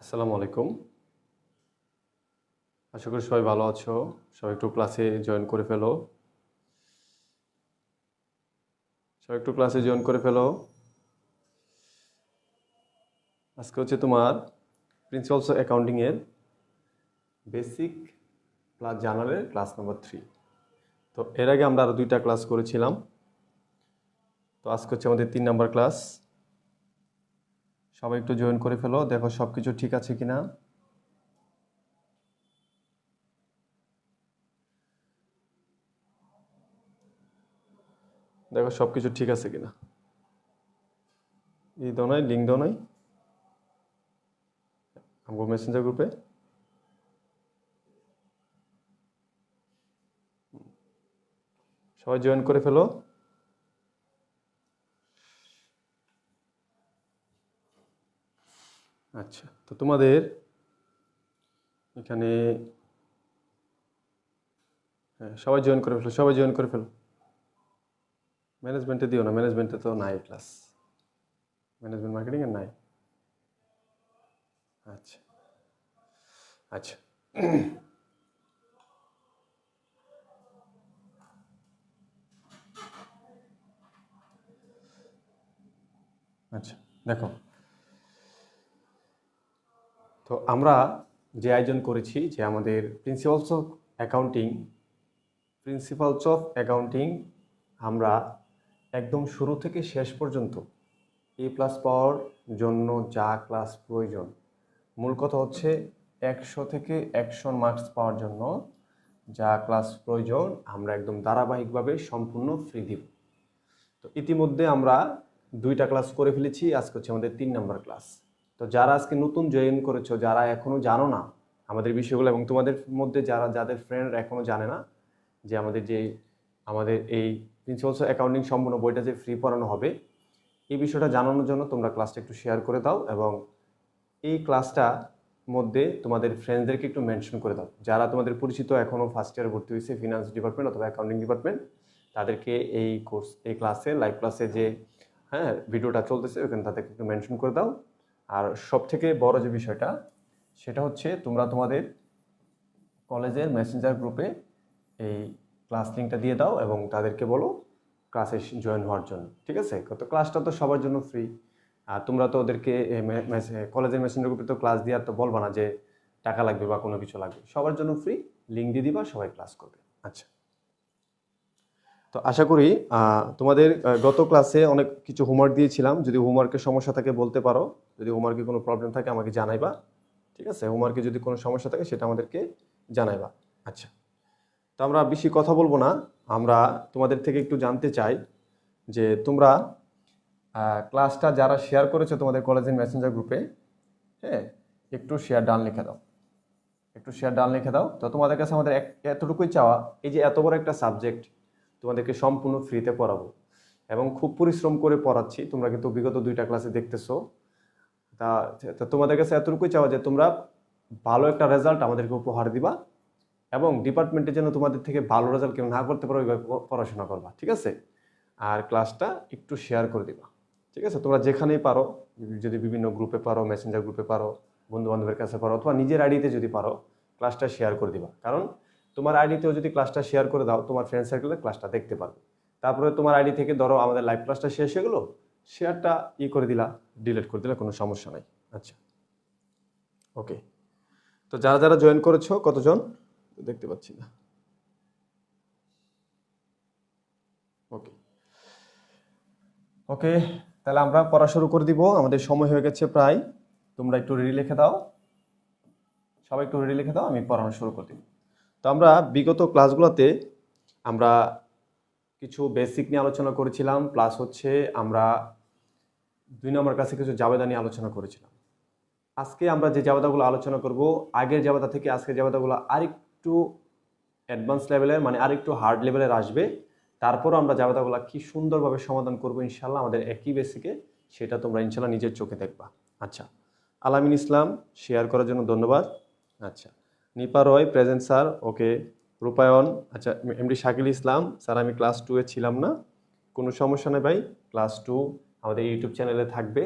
আসসালামু আলাইকুম। আশা করি সবাই ভালো আছো। সবাই একটু ক্লাসে জয়েন করে ফেলো। আজকে হচ্ছে তোমার প্রিন্সিপালস অফ অ্যাকাউন্টিং এর বেসিক প্লাস জার্নালের ক্লাস নাম্বার 3। তো এর আগে আমরা আরো 2টা ক্লাস করেছিলাম। তো আজকে হচ্ছে আমাদের 3 নাম্বার ক্লাস। সবাই একটু জয়েন করে ফেলো, দেখো সবকিছু ঠিক আছে কিনা। দেখো সবকিছু ঠিক আছে কিনা। এই দাও নাই, লিঙ্ক দাও নাই আমগো মেসেঞ্জার গ্রুপে। সবাই জয়েন করে ফেলো। আচ্ছা, তো তোমাদের এখানে সবাই জয়েন করে ফেলো। ম্যানেজমেন্টে দিও না, ম্যানেজমেন্টে তো নাই ক্লাস, ম্যানেজমেন্ট মার্কেটিং এর নাই। আচ্ছা আচ্ছা আচ্ছা, দেখো তো আমরা যে আয়োজন করেছি যে আমাদের প্রিন্সিপালস অফ অ্যাকাউন্টিং আমরা একদম শুরু থেকে শেষ পর্যন্ত A+ পাওয়ার জন্য যা ক্লাস প্রয়োজন, মূল কথা হচ্ছে 100 থেকে 100 মার্কস পাওয়ার জন্য যা ক্লাস প্রয়োজন আমরা একদম ধারাবাহিকভাবে সম্পূর্ণ ফ্রি দিব। তো ইতিমধ্যে আমরা 2টা ক্লাস করে ফেলেছি, আজকে হচ্ছে আমাদের 3 নাম্বার ক্লাস। তো যারা আজকে নতুন জয়েন করেছো, যারা এখনো জানো না আমাদের বিষয়গুলো, এবং তোমাদের মধ্যে যাদের ফ্রেন্ড এখনো জানে না যে আমাদের এই প্রিন্সিপালস অফ অ্যাকাউন্টিং সম্পূর্ণ বইটা যে ফ্রি পড়ানো হবে, এই বিষয়টা জানানোর জন্য তোমরা ক্লাসটা একটু শেয়ার করে দাও, এবং এই ক্লাসটা মধ্যে তোমাদের ফ্রেন্ডসদেরকে একটু মেনশন করে দাও। যারা তোমাদের পরিচিত এখনও ফার্স্ট ইয়ারে ভর্তি হয়েছে ফিনান্স ডিপার্টমেন্ট অথবা অ্যাকাউন্টিং ডিপার্টমেন্ট, তাদেরকে এই ক্লাসে লাইভ ক্লাসে যে ভিডিওটা চলতেছে ওখানে তাদেরকে একটু মেনশন করে দাও। আর সব থেকে বড় যে বিষয়টা সেটা হচ্ছে তোমরা তোমাদের কলেজের মেসেঞ্জার গ্রুপে এই ক্লাস লিঙ্কটা দিয়ে দাও এবং তাদেরকে বলো ক্লাসে জয়েন হওয়ার জন্য। ঠিক আছে? তো ক্লাসটা তো সবার জন্য ফ্রি। আর তোমরা তো ওদেরকে কলেজের মেসেঞ্জার গ্রুপে তো ক্লাস দেওয়ার তো বলবা না যে টাকা লাগবে বা কোনো কিছু লাগবে, সবার জন্য ফ্রি। লিঙ্ক দিয়ে দিবা, সবাই ক্লাস করবে। আচ্ছা, তো আশা করি তোমাদের গত ক্লাসে অনেক কিছু হোমওয়ার্ক দিয়েছিলাম। যদি হোমওয়ার্কের সমস্যা থাকে বলতে পারো, যদি হোমওয়ার্কে কোনো প্রবলেম থাকে আমাকে জানাইবা। ঠিক আছে? হোমওয়ার্কে যদি কোনো সমস্যা থাকে সেটা আমাদেরকে জানাইবা। আচ্ছা, তো আমরা বেশি কথা বলবো না, আমরা তোমাদের থেকে একটু জানতে চাই যে তোমরা ক্লাসটা যারা শেয়ার করেছো তোমাদের কলেজের মেসেঞ্জার গ্রুপে, হ্যাঁ, একটু শেয়ার ডান লিখে দাও, তো তোমাদের কাছে আমাদের এতটুকুই চাওয়া, এই যে এত বড় একটা সাবজেক্ট তোমাদেরকে সম্পূর্ণ ফ্রিতে পড়াবো এবং খুব পরিশ্রম করে পড়াচ্ছি, তোমরা কিন্তু বিগত 2টা ক্লাসে দেখতেছো। তা তা তোমাদের কাছে এতটুকুই চাওয়া যে তোমরা ভালো একটা রেজাল্ট আমাদেরকে উপহার দিবা, এবং ডিপার্টমেন্টে যেন তোমাদের থেকে ভালো রেজাল্ট কেউ না করতে পারো ওইভাবে পড়াশোনা করবা। ঠিক আছে? আর ক্লাসটা একটু শেয়ার করে দিবা। ঠিক আছে? তোমরা যেখানেই পারো, যদি বিভিন্ন গ্রুপে পারো, মেসেঞ্জার গ্রুপে পারো, বন্ধু বান্ধবের কাছে পারো, অথবা নিজের আইডিতে যদি পারো ক্লাসটা শেয়ার করে দিবা। কারণ তোমার আইডিতেও যদি ক্লাসটা শেয়ার করে দাও, তোমার ফ্রেন্ড সার্কেলে ক্লাসটা দেখতে পারবে। তারপরে তোমার আইডি থেকে ধরো আমাদের লাইভ ক্লাসটা শেষ হয়ে গেলো, শেয়ারটা করে দিলা, ডিলিট করে দিলা, কোনো সমস্যা নাই। আচ্ছা, ওকে। তো যারা যারা জয়েন করেছো, কতজন দেখতে পাচ্ছি না। ওকে ওকে, তাহলে আমরা পড়া শুরু করে দিব, আমাদের সময় হয়ে গেছে প্রায়। তোমরা একটু রেডি লিখে দাও, সবাই একটু রেডি লিখে দাও, আমি পড়ানো শুরু করে দিব। তো আমরা বিগত ক্লাসগুলোতে আমরা কিছু বেসিক নিয়ে আলোচনা করেছিলাম, প্লাস হচ্ছে আমরা 2 নম্বর কাছে কিছু জাবেদা নিয়ে আলোচনা করেছিলাম। আজকে আমরা যে জাবেদাগুলো আলোচনা করব, আগের জাবেদা থেকে আজকের জাবেদাগুলো আরেকটু অ্যাডভান্স লেভেলের, মানে আরেকটু হার্ড লেভেলের আসবে। তারপরও আমরা জাবেদাগুলো কি সুন্দরভাবে সমাধান করবো ইনশাল্লাহ আমাদের একই বেসিকে, সেটা তোমরা ইনশাল্লাহ নিজের চোখে দেখবা। আচ্ছা, আলামিন ইসলাম শেয়ার করার জন্য ধন্যবাদ। আচ্ছা, নিপা রয় প্রেজেন্ট স্যার, ওকে। রূপায়ণ, আচ্ছা। এমডি শাকিল ইসলাম স্যার, আমি ক্লাস 2-এ ছিলাম না, কোনো সমস্যা নেই ভাই, ক্লাস 2 আমাদের ইউটিউব চ্যানেলে থাকবে,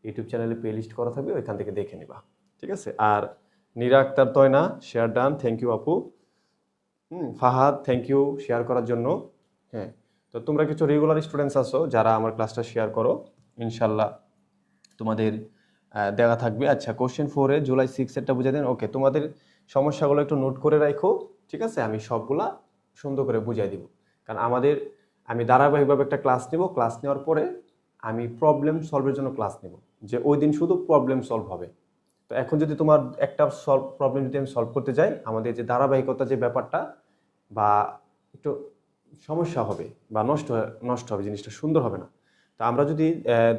ইউটিউব চ্যানেলে প্লে লিস্ট করা থাকবে, ওইখান থেকে দেখে নিবা। ঠিক ঠিক আছে। আর Nira Akter Toyna share done, thank you আপু। ফাহাদ থ্যাংক ইউ শেয়ার করার জন্য। হ্যাঁ, তো তোমরা কিছু রেগুলার স্টুডেন্টস আছো যারা আমার ক্লাসটা শেয়ার করো, ইনশাল্লাহ তোমাদের দেওয়া থাকবে। আচ্ছা, কোশ্চেন 4-এ জুলাই 6-এরটা বুঝে দেন। ওকে, তোমাদের সমস্যাগুলো একটু নোট করে রাখো, ঠিক আছে? আমি সবগুলা সুন্দর করে বুঝাই দিব, কারণ আমি ধারাবাহিকভাবে একটা ক্লাস নেব। ক্লাস নেওয়ার পরে আমি প্রবলেম সলভের জন্য ক্লাস নেব, যে ওই দিন শুধু প্রবলেম সলভ হবে। তো এখন যদি তোমার একটা প্রবলেম যদি আমি সলভ করতে যাই, আমাদের যে ধারাবাহিকতা যে ব্যাপারটা বা একটু সমস্যা হবে বা নষ্ট হবে, জিনিসটা সুন্দর হবে না। তো আমরা যদি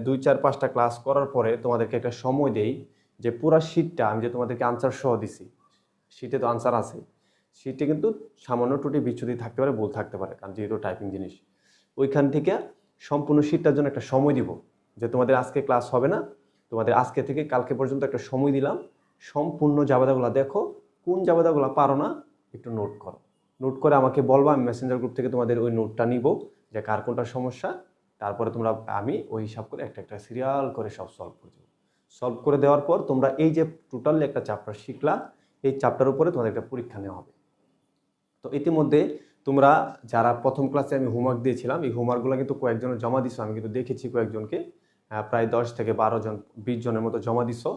2, 4, 5টা ক্লাস করার পরে তোমাদেরকে একটা সময় দেই, যে পুরা শীটটা আমি যে তোমাদেরকে আনসার সহ দিছি, শীটে তো আনসার আছে, শীটে কিন্তু সামান্য ত্রুটি বিচ্যুতি থাকতে পারে, ভুল থাকতে পারে, কারণ যেহেতু টাইপিং জিনিস। ওইখান থেকে সম্পূর্ণ শীটটার জন্য একটা সময় দিব, যে তোমাদের আজকে ক্লাস হবে না, তোমাদের আজকে থেকে কালকে পর্যন্ত একটা সময় দিলাম, সম্পূর্ণ জাবেদাগুলো দেখো, কোন জাবেদাগুলো পারো না একটু নোট করো, নোট করে আমাকে বলবা, আমি মেসেঞ্জার গ্রুপ থেকে তোমাদের ওই নোটটা নিব, যে কার কোনটা সমস্যা। তারপরে আমি ওই হিসাব করে একটা একটা সিরিয়াল করে সব সলভ করে দেবো। সলভ করে দেওয়ার পর তোমরা এই যে টোটালি একটা চ্যাপ্টার শিখলা, এই চ্যাপ্টার উপরে তোমাদের একটা পরীক্ষা নেওয়া হবে। তো ইতিমধ্যে তোমরা যারা প্রথম ক্লাসে আমি হোমওয়ার্ক দিয়েছিলাম, এই হোমওয়ার্কগুলো কিন্তু কয়েকজনের জমা দিছো, আমি কিন্তু দেখেছি কয়েকজনকে, প্রায় 10 থেকে 12 জন 20 জনের মতো জমা দিছো।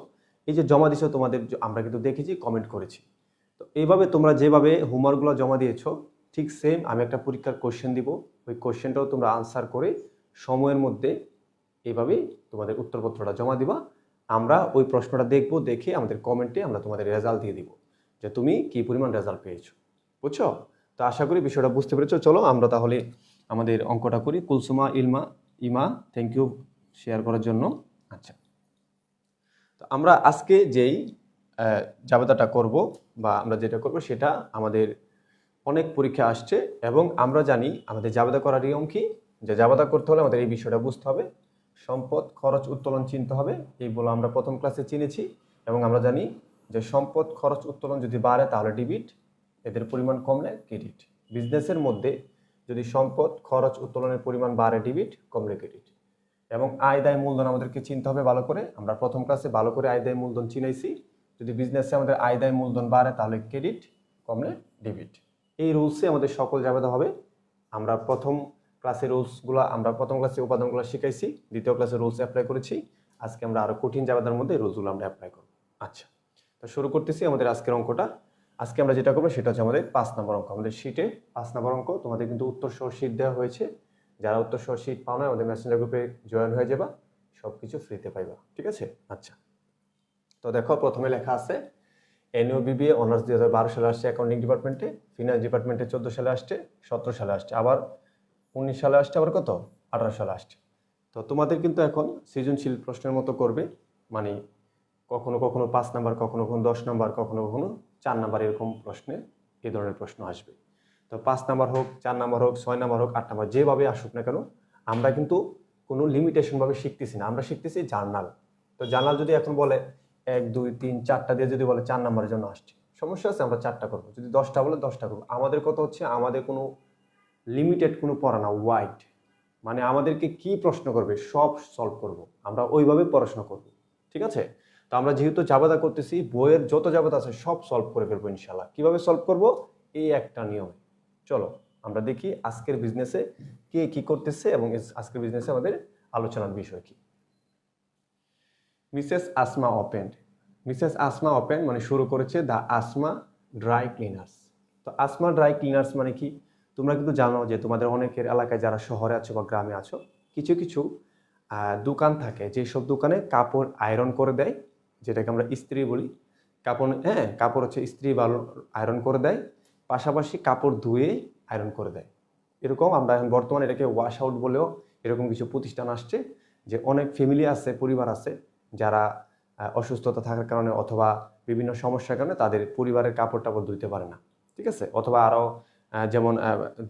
এই যে জমা দিছো তোমাদের আমরা কিন্তু দেখেছি, কমেন্ট করেছি। তো এইভাবে তোমরা যেভাবে হোমওয়ার্কগুলো জমা দিয়েছো, ঠিক সেম আমি একটা পরীক্ষার কোশ্চেন দিব, ওই কোশ্চেনটাও তোমরা আনসার করে সময়ের মধ্যে এইভাবেই তোমাদের উত্তরপত্রটা জমা দিবা। আমরা ওই প্রশ্নটা দেখব, দেখে আমাদের কমেন্টে আমরা তোমাদের রেজাল্ট দিয়ে দিব, যে তুমি কি পরিমাণ রেজাল্ট পেয়েছো। বুঝছো? তো আশা করি বিষয়টা বুঝতে পেরেছো। চলো আমরা তাহলে আমাদের অঙ্কটা করি। কুলসুমা ইমা থ্যাংক ইউ শেয়ার করার জন্য। আচ্ছা, তো আমরা আজকে যেই জাবেদাটা করব বা আমরা যেটা করব, সেটা আমাদের অনেক পরীক্ষা আসছে, এবং আমরা জানি আমাদের জাবেদা করার নিয়ম কি, যে জাবেদা করতে হলে আমাদের এই বিষয়টা বুঝতে হবে, সম্পদ খরচ উত্তোলন চিনতে হবে। এইগুলো আমরা প্রথম ক্লাসে চিনেছি, এবং আমরা জানি যে সম্পদ খরচ উত্তোলন যদি বাড়ে তাহলে ডেবিট, এদের পরিমাণ কমলে ক্রেডিট। বিজনেসের মধ্যে যদি সম্পদ খরচ উত্তোলনের পরিমাণ বাড়ে ডেবিট, কমলে ক্রেডিট। এবং আয় দায় মূলধন আমাদেরকে চিনতে হবে ভালো করে। আমরা প্রথম ক্লাসে ভালো করে আয় দায় মূলধন চিনাইছি। যদি বিজনেসে আমাদের আয় দায় মূলধন বাড়ে তাহলে ক্রেডিট, কমলে ডেবিট। এই রুলসে আমাদের সকল জাবেদা হবে। আমরা প্রথম ক্লাসে উপাদানগুলো শিখাইছি, দ্বিতীয় ক্লাসে রুলস অ্যাপ্লাই করেছি। আজকে আমরা আরো কঠিন জাবেদার মধ্যে রুলসগুলো আমরা অ্যাপ্লাই করব। আচ্ছা, তো শুরু করতেছি আমাদের আজকের অঙ্কটা। আজকে আমরা যেটা করবো সেটা হচ্ছে আমাদের 5 নম্বর অঙ্ক। আমাদের শীটে 5 নম্বর অঙ্ক, তোমাদের কিন্তু উত্তর সহ শীট দেওয়া হয়েছে। যারা উত্তর সহ শীট পাও না, আমাদের মেসেঞ্জার গ্রুপে জয়েন হয়ে যাবা, সবকিছু ফ্রিতে পাইবা, ঠিক আছে? আচ্ছা, তো দেখো প্রথমে লেখা আছে NUBBA অনার্স 2012 সালে আসছে অ্যাকাউন্টিং ডিপার্টমেন্টে, ফিনান্স ডিপার্টমেন্টে 14 সালে আসছে, 17 সালে আসছে, আবার 19 সালে আসছে, আবার কত 18 সালে আসছে। তো তোমাদের কিন্তু এখন সৃজনশীল প্রশ্নের মতো করবে, মানে কখনো কখনো 5 নাম্বার, কখনো কখনো 10 নাম্বার, কখনো কখনো 4 নাম্বার, এরকম প্রশ্নে এই ধরনের প্রশ্ন আসবে। তো 5 নাম্বার হোক, 4 নাম্বার হোক, 6 নাম্বার হোক, 8 নাম্বার, যেভাবে আসুক না কেন, আমরা কিন্তু কোনো লিমিটেশন ভাবে শিখতেছি না, আমরা শিখতেছি জার্নাল। তো জার্নাল যদি এখন বলে 1, 2, 3, 4টা দিয়ে যদি বলে 4 নাম্বারের জন্য আসছে, সমস্যা আছে, আমরা 4টা করবো। যদি 10টা বলে 10টা করবো। আমাদের কথা হচ্ছে আমাদের কোনো লিমিটেড কোনো পড়া না, ওয়াইড, মানে আমাদেরকে কি প্রশ্ন করবে সব সলভ করব, আমরা ওইভাবে পড়াশোনা করব, ঠিক আছে? তো আমরা যেহেতু জাবেদা করতেছি, বইয়ের যত জাবেদা আছে সব সলভ করে ফেলবো ইনশাল্লাহ। কিভাবে সলভ করব? এই একটা নিয়মে। চলো আমরা দেখি আজকের বিজনেসে কে কি করতেছে, এবং আজকের বিজনেসে আমাদের আলোচনার বিষয় কি। মিসেস আসমা ওপেন মানে শুরু করেছে দ্য আসমা ড্রাই ক্লিনার্স। তো আসমা ড্রাই ক্লিনার্স মানে কি? তোমরা কিন্তু জানো যে তোমাদের অনেকের এলাকায়, যারা শহরে আছো বা গ্রামে আছো, কিছু কিছু দোকান থাকে, যেসব দোকানে কাপড় আয়রন করে দেয়, যেটাকে আমরা ইস্ত্রি বলি। কাপড় হচ্ছে ইস্ত্রি বা আয়রন করে দেয়, পাশাপাশি কাপড় ধুয়ে আয়রন করে দেয়। এরকম আমরা এখন বর্তমানে এটাকে ওয়াশ আউট বলেও এরকম কিছু প্রতিষ্ঠান আসছে, যে অনেক ফ্যামিলি আছে, পরিবার আছে, যারা অসুস্থতা থাকার কারণে অথবা বিভিন্ন সমস্যার কারণে তাদের পরিবারের কাপড় টাপড় ধুইতে পারে না, ঠিক আছে? অথবা আরও যেমন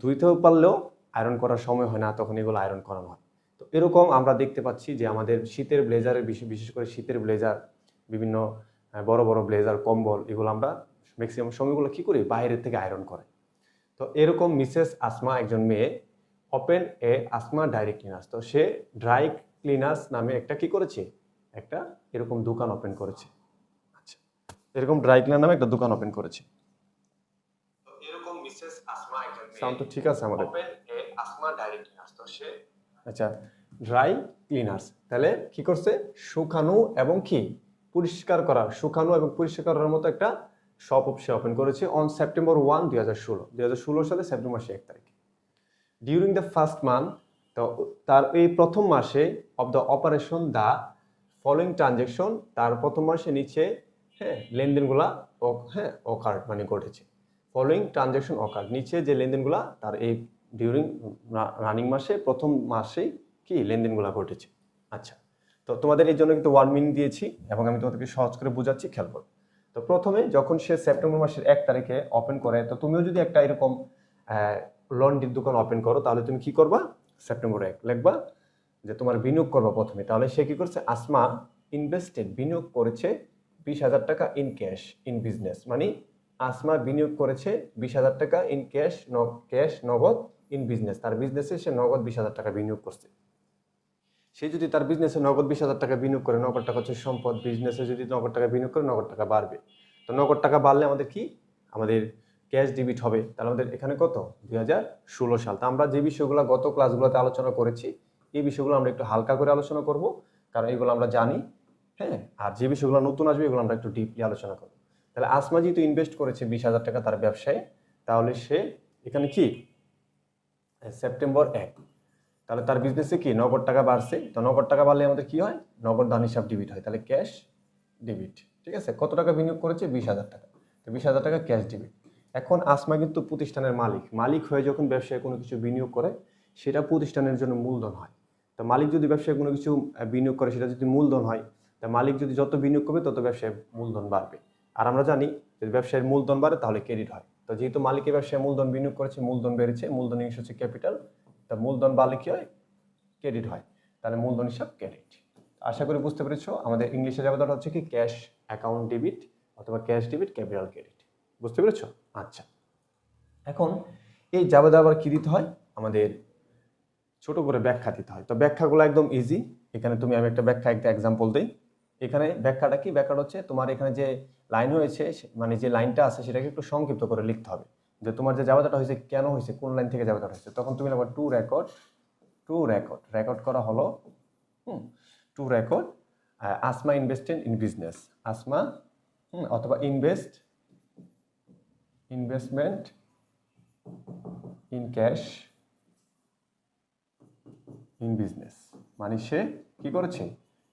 ধুইতেও পারলেও আয়রন করার সময় হয় না, তখন এগুলো আয়রন করানো হয়। তো এরকম আমরা দেখতে পাচ্ছি যে আমাদের শীতের ব্লেজারের, বিশেষ করে শীতের ব্লেজার, বিভিন্ন বড় বড় ব্লেজার, কম্বল, এগুলো আমরা ম্যাক্সিমাম সময়গুলো কী করি, বাইরের থেকে আয়রন করে। তো এরকম মিসেস আসমা, একজন মেয়ে, ওপেন এ আসমা ড্রাই ক্লিনার্স। তো সে ড্রাই ক্লিনার্স নামে একটা কি করেছে, একটা এরকম দোকান ওপেন করেছে। আচ্ছা, এরকম ড্রাই ক্লিনার নামে একটা দোকান ওপেন করেছে। এরকম মিসেস আসমা সাউন্ড তো ঠিক আছে আমাদের। ওপেন এ আসমা ডাইরেক্ট ক্লিনার্স, তো সে আচ্ছা ড্রাই ক্লিনার্স, তাহলে কি করছে, শুকানো এবং কি পরিষ্কার করা, শুকানো এবং পরিষ্কার করার মতো একটা শপ সে ওপেন করেছে অন সেপ্টেম্বর 1, 2016 সালে সেপ্টেম্বর মাসে 1 তারিখে। ডিউরিং দ্য ফার্স্ট মান্থ, তো তার এই প্রথম মাসে of the operation the following transaction, তার প্রথম মাসে নিচে লেনদেনগুলা অকার্ড মানে ঘটেছে। ফলোইং ট্রানজ্যাকশন অকার্ড, নিচে যে লেনদেনগুলা তার এই ডিউরিং রানিং মাসে প্রথম মাসে কি লেনদেনগুলা ঘটেছে। আচ্ছা, তো তোমাদের এই জন্য কিন্তু 1 মিনিট দিয়েছি এবং আমি তোমাদেরকে সহজ করে বুঝাচ্ছি, খেয়াল করো। তো প্রথমে যখন সে সেপ্টেম্বর মাসের 1 তারিখে ওপেন করে, তো তুমিও যদি একটা এরকম লন্ড্রির দোকান ওপেন করো, তাহলে তুমি কি করবা, সেপ্টেম্বর 1 লিখবা যে তোমার বিনিয়োগ করবা প্রথমে। তাহলে সে কি করছে, আসমা ইনভেস্টেড, বিনিয়োগ করেছে 20,000 টাকা ইন ক্যাশ ইন বিজনেস, মানে আসমা বিনিয়োগ করেছে 20,000 টাকা ইন ক্যাশ নগদ ইন বিজনেস, তার বিজনেসে সে নগদ 20,000 টাকা বিনিয়োগ করছে। সে যদি তার বিজনেসে নগদ 20,000 টাকা বিনিয়োগ করে, নগদ টাকা হচ্ছে সম্পদ, বিজনেসে যদি নগদ টাকা বিনিয়োগ করে নগদ টাকা বাড়বে। তো নগদ টাকা বাড়লে আমাদের কি, আমাদের ক্যাশ ডেবিট হবে। তাহলে আমাদের এখানে কত, 2016 সাল। তা আমরা যে বিষয়গুলো গত ক্লাসগুলোতে আলোচনা করেছি, এই বিষয়গুলো আমরা একটু হালকা করে আলোচনা করব, কারণ এগুলো আমরা জানি। আর যে বিষয়গুলো নতুন আসবে এগুলো আমরা একটু ডিপলি আলোচনা করব। তাহলে আসমা যেহেতু ইনভেস্ট করেছে 20,000 টাকা তার ব্যবসায়, তাহলে সে এখানে কি সেপ্টেম্বর 1, তাহলে তার বিজনেসে কি নগদ টাকা বাড়ছে। তো নগদ টাকা বাড়লে আমাদের কি হয়, নগদ ধান হিসাব ডেবিট হয়, তাহলে ক্যাশ ডেবিট। ঠিক আছে, কত টাকা বিনিয়োগ করেছে, 20,000 টাকা, তো 20,000 টাকা ক্যাশ ডেবিট। এখন আসমা কিন্তু প্রতিষ্ঠানের মালিক হয়ে যখন ব্যবসায় কোনো কিছু বিনিয়োগ করে, সেটা প্রতিষ্ঠানের জন্য মূলধন হয়। তো মালিক যদি ব্যবসায় কোনো কিছু বিনিয়োগ করে, সেটা যদি মূলধন হয়, তা মালিক যদি যত বিনিয়োগ করবে তত ব্যবসায় মূলধন বাড়বে। আর আমরা জানি যদি ব্যবসায়ের মূলধন বাড়ে তাহলে ক্রেডিট হয়। তো যেহেতু মালিকের ব্যবসায় মূলধন বিনিয়োগ করেছে, মূলধন বেড়েছে, মূলধন ইংলিশ হচ্ছে ক্যাপিটাল, তা মূলধন বাড়লে কি হয়, ক্রেডিট হয়, তাহলে মূলধন হিসাব ক্রেডিট। আশা করি বুঝতে পেরেছো। আমাদের ইংলিশে জাবেদাটা হচ্ছে কি ক্যাশ অ্যাকাউন্ট ডেবিট অথবা ক্যাশ ডেবিট ক্যাপিটাল ক্রেডিট, বুঝতে পেরেছো। আচ্ছা, এখন এই জাবেদা আবার কি দিতে হয়, আমাদের ছোট করে ব্যাখ্যা দিতে হয়। তো ব্যাখ্যাগুলো একদম ইজি। এখানে তুমি আমি একটা এক্সাম্পল দিই। এখানে ব্যাখ্যাটা কি, ব্যাখ্যাটা হচ্ছে তোমার এখানে যে লাইন হয়েছে, মানে যে লাইনটা আছে সেটাকে একটু সংক্ষিপ্ত করে লিখতে হবে, যে তোমার যে জাবেদাটা হয়েছে কেন হয়েছে, কোন লাইন থেকে জাবেদাটা হয়েছে। তখন তুমি আবার রেকর্ড করা হলো to record Asma invested in business, Asma অথবা investment in cash in business, মানে সে কি করেছে,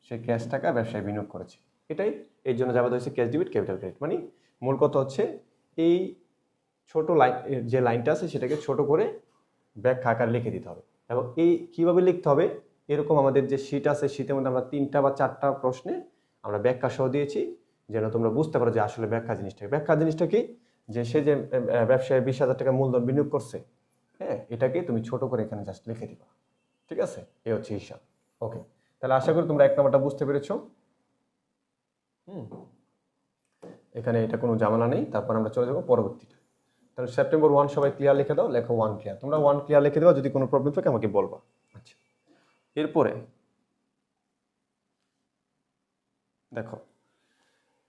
সে ক্যাশ টাকা ব্যবসায় বিনিয়োগ করেছে। এটাই এর জন্য যাবে হচ্ছে ক্যাশ ডেবিট ক্যাপিটাল ক্রেডিট। মানে মূল কথা হচ্ছে এই ছোট লাইন, যে লাইনটা আছে সেটাকে ছোট করে ব্যাখ্যা আকারে লিখে দিতে হবে। এবং এই কিভাবে লিখতে হবে, এরকম আমাদের যে শীট আছে, শীটের মধ্যে আমরা 3টা বা 4টা প্রশ্নে আমরা ব্যাখ্যা সহ দিয়েছি, যেন তোমরা বুঝতে পারো যে আসলে ব্যাখ্যা জিনিসটা কি, যে সে যে ব্যবসায় 20,000 টাকা মূলধন বিনিয়োগ করছে, এটাকে তুমি ছোট করে এখানে জাস্ট লিখে দিবা। ঠিক আছে, এই হচ্ছে হিসাব। ওকে, তাহলে আশা করি তোমরা 1 নম্বরটা বুঝতে পেরেছো। এখানে এটা কোনো ঝামেলা নেই। তারপর আমরা চলে যাবো পরবর্তীটা। তাহলে সেপ্টেম্বর 1 সবাই ক্লিয়ার লিখে দাও, লেখো 1 ক্লিয়ার। তোমরা 1 ক্লিয়ার লিখে দেওয়া, যদি কোনো প্রবলেম থাকে আমাকে বলবা। আচ্ছা, এরপরে দেখো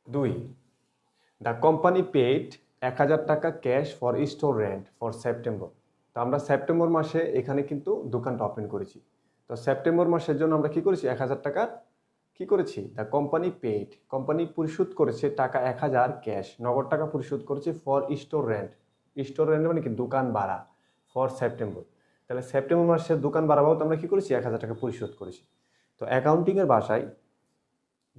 2, দ্য কোম্পানি পেড 1,000 টাকা cash for store rent for September. তো আমরা সেপ্টেম্বর মাসে এখানে কিন্তু দোকানটা ওপেন করেছি। তো সেপ্টেম্বর মাসের জন্য আমরা কি করেছি, 1,000 টাকা কি করেছি, দ্য কোম্পানি পেড, কোম্পানি পরিশোধ করেছে টাকা 1,000 ক্যাশ, নগদ টাকা পরিশোধ করেছে ফর স্টোর রেন্ট মানে কি দোকান ভাড়া, ফর সেপ্টেম্বর। তাহলে সেপ্টেম্বর মাসের দোকান ভাড়া বাবদ আমরা কি করেছি, 1,000 টাকা পরিশোধ করেছি। তো অ্যাকাউন্টিংয়ের ভাষায়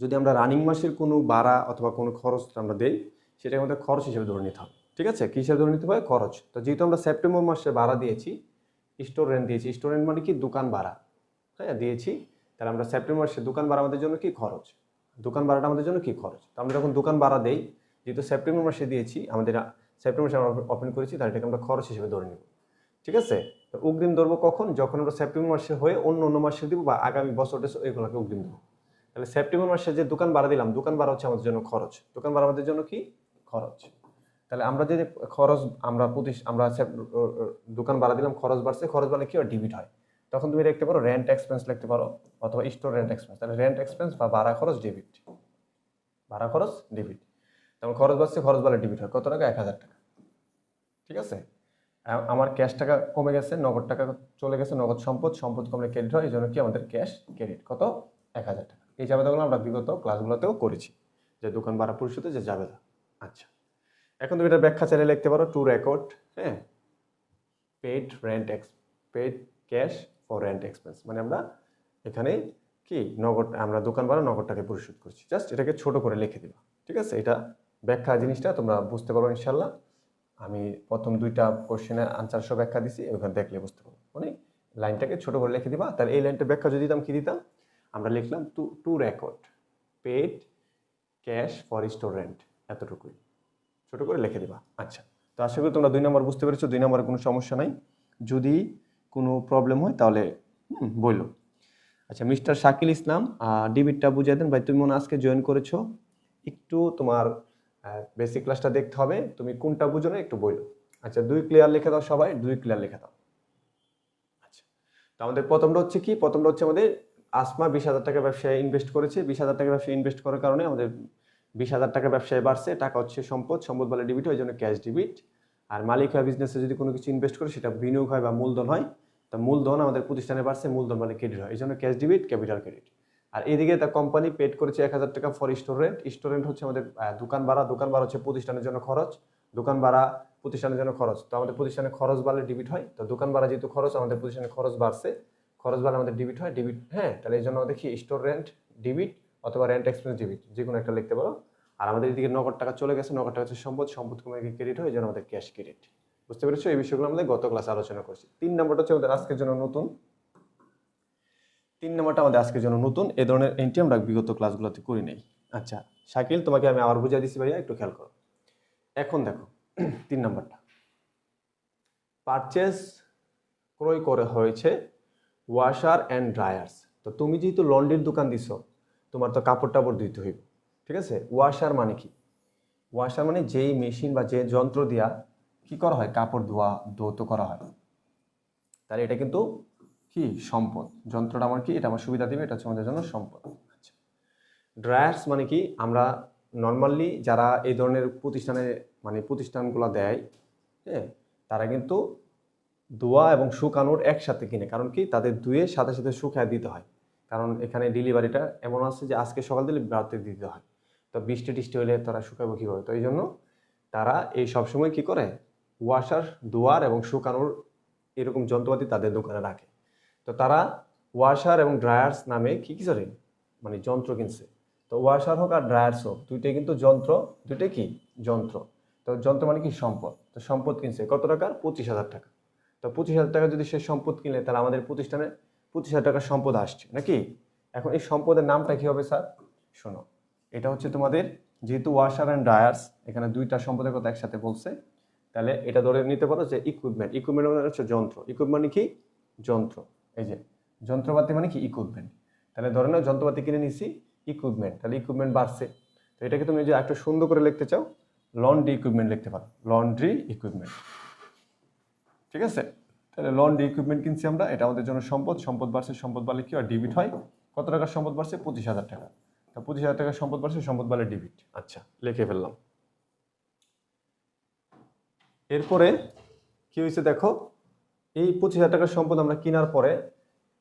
যদি আমরা রানিং মাসের কোনো ভাড়া অথবা কোনো খরচ আমরা দেই, সেটাকে আমাদের খরচ হিসেবে ধরে নিতে হবে। ঠিক আছে, কী হিসেবে ধরে নিতে হবে, খরচ। তো যেহেতু আমরা সেপ্টেম্বর মাসে ভাড়া দিয়েছি, স্টোর রেন্ট দিয়েছি, স্টোর রেন্ট মানে কি দোকান ভাড়া, দিয়েছি, তাহলে আমরা সেপ্টেম্বর মাসে দোকান ভাড়া আমাদের জন্য কি খরচ, দোকান ভাড়াটা আমাদের জন্য কি খরচ। তো আমরা যখন দোকান ভাড়া দেই, যেহেতু সেপ্টেম্বর মাসে দিয়েছি, আমাদের সেপ্টেম্বর মাসে আমরা ওপেন করেছি, তাহলে এটাকে আমরা খরচ হিসেবে ধরে নেব। ঠিক আছে, তো অগ্রিম ধরবো কখন, যখন আমরা সেপ্টেম্বর মাসে হয়ে অন্য মাসে দিব বা আগামী বছর এগুলোকে অগ্রিম দেবো। তাহলে সেপ্টেম্বর মাসে যে দোকান ভাড়া দিলাম, দোকান ভাড়া হচ্ছে আমাদের জন্য খরচ, দোকান ভাড়া আমাদের জন্য কি খরচ। তাহলে আমরা যে খরচ আমরা দোকান ভাড়া দিলাম, খরচ বাড়ছে, খরচ বাড়লে কি হয়, ডেবিট হয়। তখন তুমি লিখতে পারো রেন্ট এক্সপেন্স লিখতে পারো, অথবা স্টোর রেন্ট এক্সপেন্স। তাহলে রেন্ট এক্সপেন্স বা ভাড়া খরচ ডেবিট, তেমন খরচ বাড়ছে, খরচ বাড়লে ডেবিট হয় কত টাকা? 1,000 টাকা। ঠিক আছে, আমার ক্যাশ টাকা কমে গেছে, নগদ টাকা চলে গেছে, নগদ সম্পদ, সম্পদ কমলে ক্রেডিট হয়, এই জন্য কি আমাদের ক্যাশ ক্রেডিট কত? 1,000 টাকা। এই জাবেদাগুলো আমরা বিগত ক্লাসগুলোতেও করেছি, যে দোকান ভাড়া পরিশোধে যে জাবেদা। আচ্ছা, এখন তুমি এটা ব্যাখ্যা চাইলে লিখতে পারো টু রেকর্ড, হ্যাঁ, paid cash for rent expense, মানে আমরা এখানে কি নগদ, আমরা দোকান ভাড়া নগদ টাকায় পরিশোধ করছি। জাস্ট এটাকে ছোট করে লিখে দিবা। ঠিক আছে, এটা ব্যাখ্যা জিনিসটা তোমরা বুঝতে পারো ইনশাল্লাহ। আমি প্রথম 2টা কোশ্চেনের আনসার সব ব্যাখ্যা দিছি, ওখানে দেখলে বুঝতে পারবো। মানে লাইনটাকে ছোট করে লিখে দিবা। তাহলে এই লাইনটা ব্যাখ্যা যদি দিতাম, কি দিতাম? আমরা লিখলাম to record paid cash for store rent, এতটুকুই ছোট করে লিখে দিবা। আচ্ছা, তো আশা করি তোমরা 2 নম্বর বুঝতে পেরেছো। 2 নম্বরে কোনো সমস্যা নাই, যদি কোনো প্রবলেম হয় তাহলে বললো। আচ্ছা, মিস্টার শাকিল ইসলাম, ডিবিটটা বুঝিয়ে দেন ভাই। তুমি মনে আজকে জয়েন করেছো, একটু তোমার বেসিক ক্লাসটা দেখতে হবে, তুমি কোনটা বুঝো না একটু বললো। আচ্ছা, 2 ক্লিয়ার লিখে দাও সবাই, 2 ক্লিয়ার লিখে দাও। আচ্ছা, তো আমাদের প্রথমটা হচ্ছে কি? প্রথমটা হচ্ছে আমাদের আসমা 20,000 টাকা ব্যবসায় ইনভেস্ট করেছে। 20,000 টাকা ব্যবসায় ইনভেস্ট করার কারণে আমাদের 20,000 টাকা ব্যবসায় বাড়ছে। টাকা হচ্ছে সম্পদ, সম্পদ বলে ডিবিট হয়, ওই জন্য ক্যাশ ডিবিট। আর মালিক হয় বিজনেসে যদি কোনো কিছু ইনভেস্ট করে, সেটা বিনিয়োগ হয় বা মূলধন হয়। তা মূলধন আমাদের প্রতিষ্ঠানে বাড়ছে, মূলধন মানে ক্রেডিট হয়, এই জন্য ক্যাশ ডিবিট, ক্যাপিটাল ক্রেডিট। আর এদিকে তা কোম্পানি পেড করেছে 1,000 টাকা for store rent. Store rent হচ্ছে আমাদের দোকান ভাড়া। দোকান ভাড়া হচ্ছে প্রতিষ্ঠানের জন্য খরচ, দোকান ভাড়া প্রতিষ্ঠানের জন্য খরচ। তো আমাদের প্রতিষ্ঠানে খরচ বাড়লে ডিবিট হয়। তো দোকান ভাড়া যেহেতু খরচ, আমাদের প্রতিষ্ঠানে খরচ বাড়ছে, খরচ বাড়লে আমাদের ডিবিট হয়, ডিবিট। হ্যাঁ, তাহলে এই জন্য দেখি স্টোর রেন্ট ডিবিট অথবা রেন্ট এক্সপেন্স ডিবিট, যে কোনো একটা লিখতে পারো। আর আমাদের এদিকে নগদ টাকা চলে গেছে, নগদ টাকা হচ্ছে সম্পদ, সম্পদ কমে গিয়ে ক্রেডিট হয়, এই জন্য আমাদের ক্যাশ ক্রেডিট। বুঝতে পেরেছো? এই বিষয়গুলো আমাদের গত ক্লাসে আলোচনা করছি। 3 নম্বরটা হচ্ছে আমাদের আজকের জন্য নতুন। 3 নম্বরটা আমাদের আজকের জন্য নতুন, এই ধরনের এন্ট্রি আমরা বিগত ক্লাসগুলোতে করি নাই। আচ্ছা শাকিল, তোমাকে আমি আবার বুঝিয়ে দিচ্ছি ভাইয়া, একটু খেয়াল করো। এখন দেখো 3 নম্বরটা, পারচেজ ক্রয় করে হয়েছে ওয়াশার অ্যান্ড ড্রায়ার্স। তো তুমি যেহেতু লন্ড্রির দোকান দিছো, তোমার তো কাপড় টাপড় ধুইতে হইব। ঠিক আছে, ওয়াশার মানে কি? ওয়াশার মানে যেই মেশিন বা যে যন্ত্র দিয়া কি করা হয়, কাপড় ধৌত করা হয়। তাহলে এটা কিন্তু কি সম্পদ। যন্ত্রটা আমার কি, এটা আমার সুবিধা দিবে, এটা হচ্ছে আমাদের জন্য সম্পদ। আচ্ছা, ড্রায়ার্স মানে কি? আমরা নর্মালি যারা এই ধরনের প্রতিষ্ঠানে মানে প্রতিষ্ঠানগুলো দেয়, হ্যাঁ, তারা কিন্তু ধোয়া এবং শুকানোর একসাথে কিনে। কারণ কি, তাদের ধুয়ে সাথে সাথে শুকায় দিতে হয়। কারণ এখানে ডেলিভারিটা এমন আছে যে আজকে সকাল দিলে রাতে দিতে হয়। তো বৃষ্টি টিষ্টি হলে তারা শুকাবো কীভাবে? তো এই জন্য তারা এই সবসময় কি করে, ওয়াশার, ধোয়ার এবং শুকানোর এরকম যন্ত্রপাতি তাদের দোকানে রাখে। তো তারা ওয়াশার এবং ড্রায়ার্স নামে কি কি করে মানে যন্ত্র কিনছে। তো ওয়াশার হোক আর ড্রায়ার্স হোক, দুইটাই কিন্তু যন্ত্র, দুইটাই কি যন্ত্র। তো যন্ত্র মানে কি সম্পদ। তো সম্পদ কিনছে কত টাকার? 25,000 টাকা। তো 25,000 টাকা যদি সে সম্পদ কিনলে, তাহলে আমাদের প্রতিষ্ঠানে 25,000 টাকার সম্পদ আসছে নাকি? এখন এই সম্পদের নামটা কি হবে স্যার? শোনো, এটা হচ্ছে তোমাদের যেহেতু ওয়াশার অ্যান্ড ড্রায়ার্স, এখানে 2টা সম্পদের কথা একসাথে বলছে, তাহলে এটা ধরে নিতে পারো যে ইকুইপমেন্ট। ইকুইপমেন্ট মানে হচ্ছে যন্ত্র। ইকুইপমেন্ট মানে কি? যন্ত্র। এই যে যন্ত্রপাতি মানে কি? ইকুইপমেন্ট। তাহলে ধরে নাও যন্ত্রপাতি কিনে নিছি, ইকুইপমেন্ট, তাহলে ইকুইপমেন্ট বাড়ছে। তো এটাকে তুমি যে একটু সুন্দর করে লিখতে চাও, লন্ড্রি ইকুইপমেন্ট লিখতে পারো, লন্ড্রি ইকুইপমেন্ট। ঠিক আছে, তাহলে লন্ড্রি ইকুইপমেন্ট কিনছি আমরা, এটা আমাদের জন্য সম্পদ। সম্পদ বাড়ছে, সম্পদ বাড়লে কি হয়? ডিবিট হয়। কত টাকার সম্পদ বাড়ছে? 25,000 টাকা। তো 25,000 টাকার সম্পদ বাড়ছে, সম্পদ বাড়লে ডিবিট। আচ্ছা, লিখে ফেললাম। এরপরে কি হয়েছে দেখো, এই 25,000 টাকার সম্পদ আমরা কেনার পরে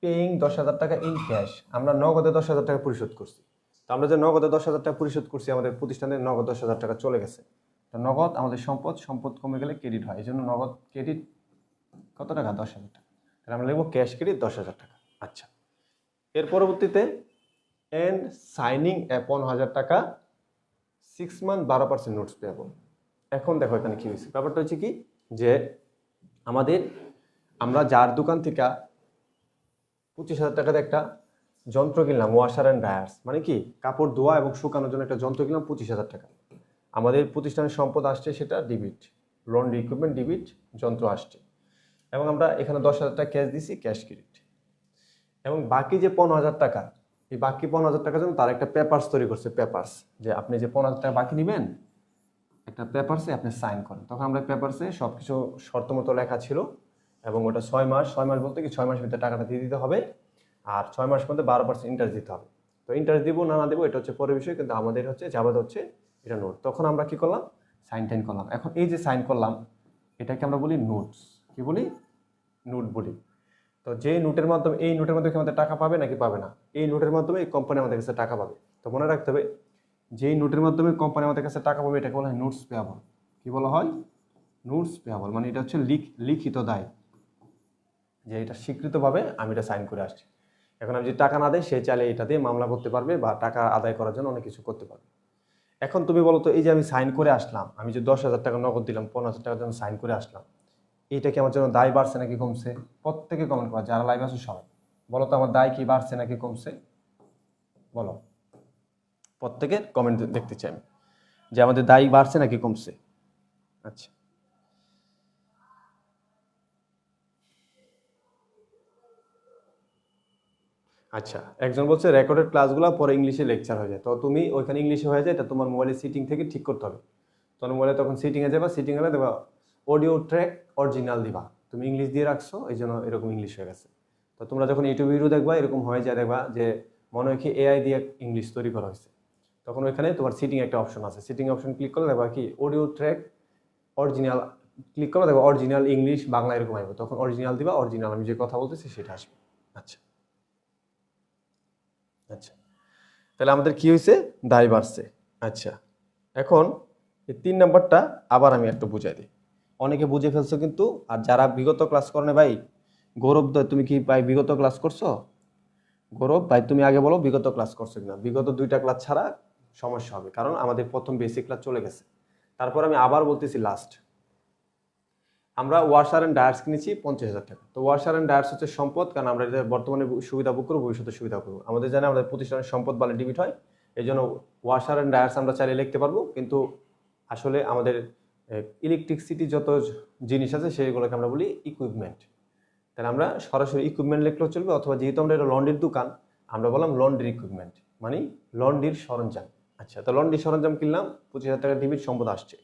পেইং 10,000 টাকা ইন ক্যাশ, আমরা নগদে 10,000 টাকা পরিশোধ করছি। তো আমরা যে নগদে 10,000 টাকা পরিশোধ করছি, আমাদের প্রতিষ্ঠানের নগদ 10,000 টাকা চলে গেছে। তো নগদ আমাদের সম্পদ, সম্পদ কমে গেলে ক্রেডিট হয়, এই জন্য নগদ ক্রেডিট কত টাকা? 10,000 টাকা। তাহলে আমরা লিখবো ক্যাশ ক্রেডিট 10,000 টাকা। আচ্ছা, এর পরবর্তীতে এন্ড সাইনিং অ্যাপন 1,000 টাকা 6 মান্থ 12% নোটস পেয়েবল। এখন দেখো এখানে কি হয়েছে, ব্যাপারটা হচ্ছে কি, যে আমরা যার দোকান থেকে 25,000 টাকাতে একটা যন্ত্র কিনলাম, ওয়াশার অ্যান্ড ড্রায়ার্স মানে কি কাপড় ধোয়া এবং শুকানোর জন্য একটা যন্ত্র কিনলাম 25,000 টাকা। আমাদের প্রতিষ্ঠানের সম্পদ আসছে সেটা ডিবিট, লন্ড্রি ইকুইপমেন্ট ডিবিট, যন্ত্র আসছে। এবং আমরা এখানে 10,000 টাকা ক্যাশ দিছি, ক্যাশ ক্রেডিট। এবং বাকি যে 15,000 টাকা, এই বাকি 15,000 টাকার জন্য তার একটা পেপারস তৈরি করছে। পেপারস, যে আপনি যে 15,000 টাকা বাকি নেবেন, একটা পেপারসে আপনি সাইন করেন। তখন আমরা পেপারসে সব কিছু শর্ত মতো লেখা ছিল। এবং ওটা 6 মাস, 6 মাস বলতে কি 6 মাস ভিতরে টাকাটা দিয়ে দিতে হবে। আর 6 মাস মধ্যে 12% ইন্টারেস্ট দিতে হবে। তো ইন্টারেস্ট দিব না দেবো এটা হচ্ছে পরের বিষয়, কিন্তু আমাদের হচ্ছে জাবাদ হচ্ছে এটা নোট। তখন আমরা কি করলাম, সাইন টাইন করলাম। এখন এই যে সাইন করলাম এটাকে আমরা বলি নোটস। কি বলি? নোট বলি। তো যেই নোটের মাধ্যমে, এই নোটের মাধ্যমে কি আমাদের টাকা পাবে নাকি পাবে না? এই নোটের মাধ্যমে এই কোম্পানি আমাদের কাছে টাকা পাবে। তো মনে রাখতে হবে, যেই নোটের মাধ্যমে কোম্পানি আমাদের কাছে টাকা পাবে এটাকে বলা হয় নোটস পেয়াবল। কি বলা হয়? Notes payable. মানে এটা হচ্ছে লিখিত দায়, যে এটা স্বীকৃতভাবে আমি এটা সাইন করে আসছি। এখন আমি যদি টাকা না দেয়, সে চাইলে এটা দিয়ে মামলা করতে পারবে বা টাকা আদায় করার জন্য অনেক কিছু করতে পারবে। এখন তুমি বলো তো, এই যে আমি সাইন করে আসলাম, আমি যে 10,000 টাকা নগদ দিলাম, 15,000 টাকার জন্য সাইন করে আসলাম, এইটা কি আমার জন্য দায় বাড়ছে নাকি কমছে? প্রত্যেকে কমেন্ট করা, যারা লাইভ আছে সবাই বলো তো, আমার দায় কি বাড়ছে নাকি কমছে? বলো, প্রত্যেকের কমেন্ট দেখতে চাই আমি, যে আমাদের দায় বাড়ছে নাকি কমছে। আচ্ছা আচ্ছা, একজন বলছে রেকর্ডেড ক্লাসগুলো পরে ইংলিশে লেকচার হয়ে যায়। তো তুমি ওইখানে ইংলিশে হয়ে যায়, এটা তোমার মোবাইলের সিটিং থেকে ঠিক করতে হবে। তোমার মোবাইলে তখন সিটিংয়ে যাবা, সিটিং হলে দেবা অডিও ট্র্যাক অরিজিনাল দিবা। তুমি ইংলিশ দিয়ে রাখছো, এই জন্য এরকম ইংলিশ হয়ে গেছে। তো তোমরা যখন ইউটিউব ভিডিও দেখবা এরকম হয়ে যায়, দেখবা যে মনে হয় কি এআই দিয়ে ইংলিশ তৈরি করা হয়েছে। তখন ওইখানে তোমার সিটিং একটা অপশন আছে, সিটিং অপশন ক্লিক করলে দেখবা কি অডিও ট্র্যাক অরিজিনাল, ক্লিক করলে দেখবা অরিজিনাল ইংলিশ বাংলা এরকম আসবে। তখন অরিজিনাল দিবা, অরিজিনাল আমি যে কথা বলতেছি সেটা আসবে। আচ্ছা আচ্ছা, তাহলে আমাদের কি হয়েছে? দায় বাড়ছে। আচ্ছা, এখন এই 3 নাম্বারটা আবার আমি একটু বুঝাই দিই। অনেকে বুঝে ফেলছো কিন্তু, আর যারা বিগত ক্লাস করে না ভাই, গৌরব তুমি কি ভাই বিগত ক্লাস করছো? গৌরব ভাই তুমি আগে বলো বিগত ক্লাস করছো কিনা। বিগত 2টা ক্লাস ছাড়া সমস্যা হবে, কারণ আমাদের প্রথম বেসিক ক্লাস চলে গেছে। তারপর আমি আবার বলতেছি, লাস্ট আমরা ওয়াশার অ্যান্ড ডায়ার্স কিনেছি 50,000 টাকা। তো ওয়াশার অ্যান্ড ডায়ার্স হচ্ছে সম্পদ, কারণ আমরা এটা বর্তমানে সুবিধা ভোগ করবো, ভবিষ্যতে সুবিধা করবো। আমাদের জানে আমাদের প্রতিষ্ঠানের সম্পদ বলে ডিবিট হয়, এই জন্য ওয়াশার অ্যান্ড ডায়ার্স আমরা চাইলে লিখতে পারবো। কিন্তু আসলে আমাদের ইলেকট্রিসিটি যত জিনিস আছে সেগুলোকে আমরা বলি ইকুইপমেন্ট। তাহলে আমরা সরাসরি ইকুইপমেন্ট লিখলেও চলবে, অথবা যেহেতু আমরা এটা লন্ড্রির দোকান, আমরা বললাম লন্ড্রি ইকুইপমেন্ট, মানে লন্ড্রির সরঞ্জাম। আচ্ছা, তো লন্ড্রির সরঞ্জাম কিনলাম, 25,000 টাকা ডিবিট, সম্পদ আসছে।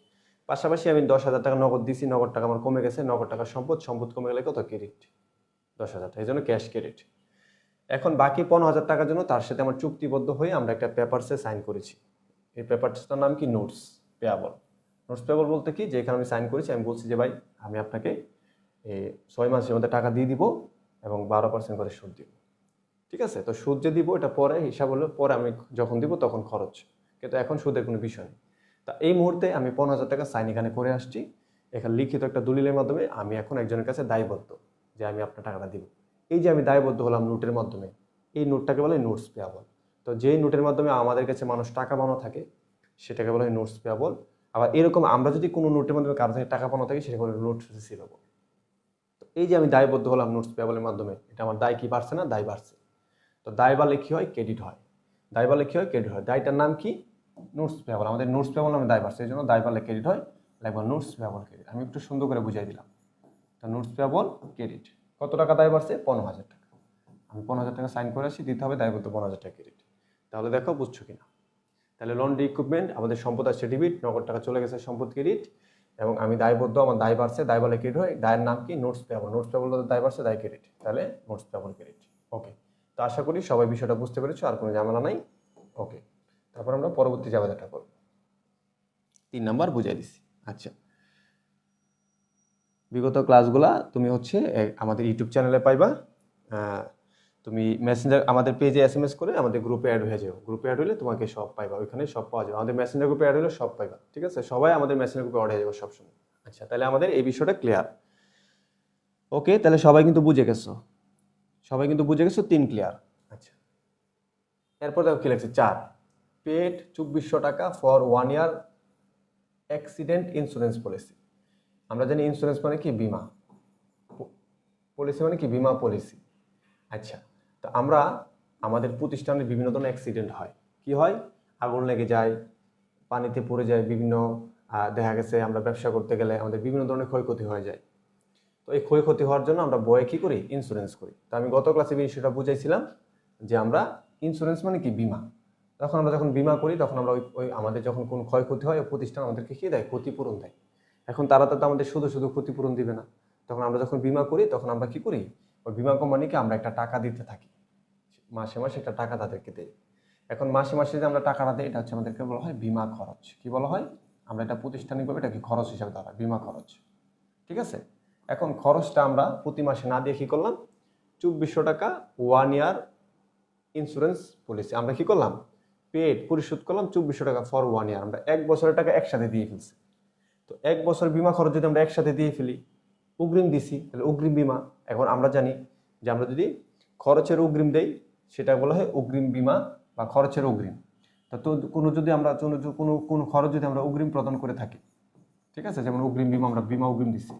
পাশাপাশি আমি 10,000 টাকা নগদ দিছি, নগদ টাকা আমার কমে গেছে, নগদ টাকা সম্পদ, সম্পদ কমে গেলে কত? ক্রেডিট 10,000 টাকা, এই জন্য ক্যাশ ক্রেডিট। এখন বাকি 15,000 টাকার জন্য তার সাথে আমার চুক্তিবদ্ধ হয়ে আমরা একটা পেপারসে সাইন করেছি। এই পেপারসটার নাম কি? Notes payable. নোটস পেয়াবল বলতে কি, যে এখানে আমি সাইন করেছি, আমি বলছি যে ভাই আমি আপনাকে 6 মাসের মধ্যে টাকা দিয়ে দিব এবং 12% করে সুদ দিব। ঠিক আছে? তো সুদ যে দিব এটা পরে হিসাব হলো, পরে আমি যখন দিব তখন খরচ, কিন্তু এখন সুদের কোনো বিষয় নেই। তা এই মুহূর্তে আমি 15,000 টাকা সাইন এখানে করে আসছি। এখানে লিখিত একটা দলিলের মাধ্যমে আমি এখন একজনের কাছে দায়বদ্ধ যে আমি আপনার টাকাটা দিব। এই যে আমি দায়বদ্ধ হলাম নোটের মাধ্যমে, এই নোটটাকে বলে নোটস পেয়াবল। তো যেই নোটের মাধ্যমে আমাদের কাছে মানুষ টাকা পানো থাকে সেটাকে বলা হয় নোটস পেয়াবল। আবার এরকম আমরা যদি কোনো নোটের মাধ্যমে কারো থেকে টাকা পানো থাকে সেটাকে বলে নোটস রিসিভেবল। তো এই যে আমি দায়বদ্ধ হলাম নোটস পেয়াবলের মাধ্যমে, এটা আমার দায় কি বাড়ছে না? দায় বাড়ছে। তো দায় বাড়লে কি হয়? ক্রেডিট হয়। দায় বাড়লে কি হয়? ক্রেডিট হয়। দায়টার নাম কি? Notes payable. আমাদের নোটস পেয়াবল নামে দায় বাড়ছে, এই জন্য দায় বাড়লে ক্রেডিট হয়, লাগবে নোটস পেয়াবল ক্রেডিট। আমি একটু সুন্দর করে বুঝাই দিলাম। তো নোটস পেয়াবল ক্রেডিট, কত টাকা দায় বাড়ছে? 15,000 টাকা। আমি 15,000 টাকা সাইন করে আসি, দিতে হবে দায়বদ্ধ 15,000 টাকা ক্রেডিট। তাহলে দেখো বুঝছো কিনা। তাহলে লন্ড্রি ইকুইপমেন্ট, আমাদের সম্পদ আসছে ডেবিট, নগদ টাকা চলে গেছে, সম্পদ ক্রেডিট, এবং আমি দায়বদ্ধ, আমার দায় বাড়ছে, দায় বাড়লে ক্রেডিট হয়। দায়ের নাম কি? Notes payable. নোটস পেয়াবল দায় বাড়ছে, দায় ক্রেডিট, তাহলে নোটস পেয়াবল ক্রেডিট। ওকে, তো আশা করি সবাই বিষয়টা বুঝতে পেরেছো, আর কোনো ঝামেলা নাই। ওকে, তারপর আমরা পরবর্তী ঝামেলাটা করব। 3 নাম্বার বুঝাই দিছি। আচ্ছা, বিগত ক্লাসগুলা তুমি হচ্ছে আমাদের ইউটিউব চ্যানেলে পাইবা। তুমি মেসেঞ্জার আমাদের পেজে SMS করে আমাদের গ্রুপে অ্যাড হয়ে যাও। গ্রুপে অ্যাড হলে তোমাকে সব পাইবা, ওইখানে সব পাওয়া যাবে। আমাদের মেসেঞ্জার গ্রুপে অ্যাড হলে সব পাইবা। ঠিক আছে? সবাই আমাদের মেসেঞ্জার গ্রুপে অ্যাড হয়ে যাবে সবসময়। আচ্ছা, তাহলে আমাদের এই বিষয়টা ক্লিয়ার। ওকে, তাহলে সবাই কিন্তু বুঝে গেছো, সবাই কিন্তু বুঝে গেছো, 3 ক্লিয়ার। আচ্ছা, এরপর দেখো কি লাগছে, 4 পেড 2400 টাকা for 1 year accident insurance policy. আমরা জানি ইন্স্যুরেন্স মানে কি? বিমা। পলিসি মানে কি? বিমা পলিসি। আচ্ছা, তো আমরা আমাদের প্রতিষ্ঠানে বিভিন্ন ধরনের অ্যাক্সিডেন্ট হয়। কি হয়? আগুন লেগে যায়, পানিতে পড়ে যায়, বিভিন্ন দেখা গেছে আমরা ব্যবসা করতে গেলে আমাদের বিভিন্ন ধরনের ক্ষয়ক্ষতি হয়ে যায়। তো এই ক্ষয়ক্ষতি হওয়ার জন্য আমরা বয়ে কি করি? ইন্স্যুরেন্স করি। তো আমি গত ক্লাসে বিষয়টা বুঝাইছিলাম যে আমরা ইন্স্যুরেন্স মানে কি? বিমা। তখন আমরা যখন বিমা করি তখন আমরা ওই আমাদের যখন কোনো ক্ষয়ক্ষতি হয়, প্রতিষ্ঠান আমাদেরকে কি দেয়? ক্ষতিপূরণ দেয়। এখন তারা তো আমাদের শুধু শুধু ক্ষতিপূরণ দিবে না। তখন আমরা যখন বিমা করি তখন আমরা কি করি? ওই বিমা কোম্পানিকে আমরা একটা টাকা দিতে থাকি, মাসে মাসে একটা টাকা তাদেরকে দেয়। এখন মাসে মাসে যে আমরা টাকাটা দিই এটা হচ্ছে আমাদেরকে বলা হয় বীমা খরচ। কি বলা হয়? আমরা এটা প্রাতিষ্ঠানিকভাবে এটাকে খরচ হিসাবে ধরা হয়, বীমা খরচ। ঠিক আছে, এখন খরচটা আমরা প্রতি মাসে না দিয়ে কি করলাম, 2400 টাকা 1 ইয়ার ইন্স্যুরেন্স পলিসি আমরা কি করলাম, পেড পরিশোধ করলাম 2400 টাকা ফর 1 ইয়ার। আমরা 1 বছরের টাকা একসাথে দিয়ে ফেলছি। তো 1 বছর বীমা খরচ যদি আমরা একসাথে দিয়ে ফেলি, অগ্রিম দিছি, তাহলে অগ্রিম বীমা। এখন আমরা জানি যে আমরা যদি খরচের অগ্রিম দেই সেটা বলা হয় অগ্রিম বীমা বা খরচের অগ্রিম। তো কোনো যদি আমরা কোনো খরচ যদি আমরা অগ্রিম প্রদান করে থাকি, ঠিক আছে, যেমন অগ্রিম বীমা, আমরা বীমা অগ্রিম দিচ্ছি,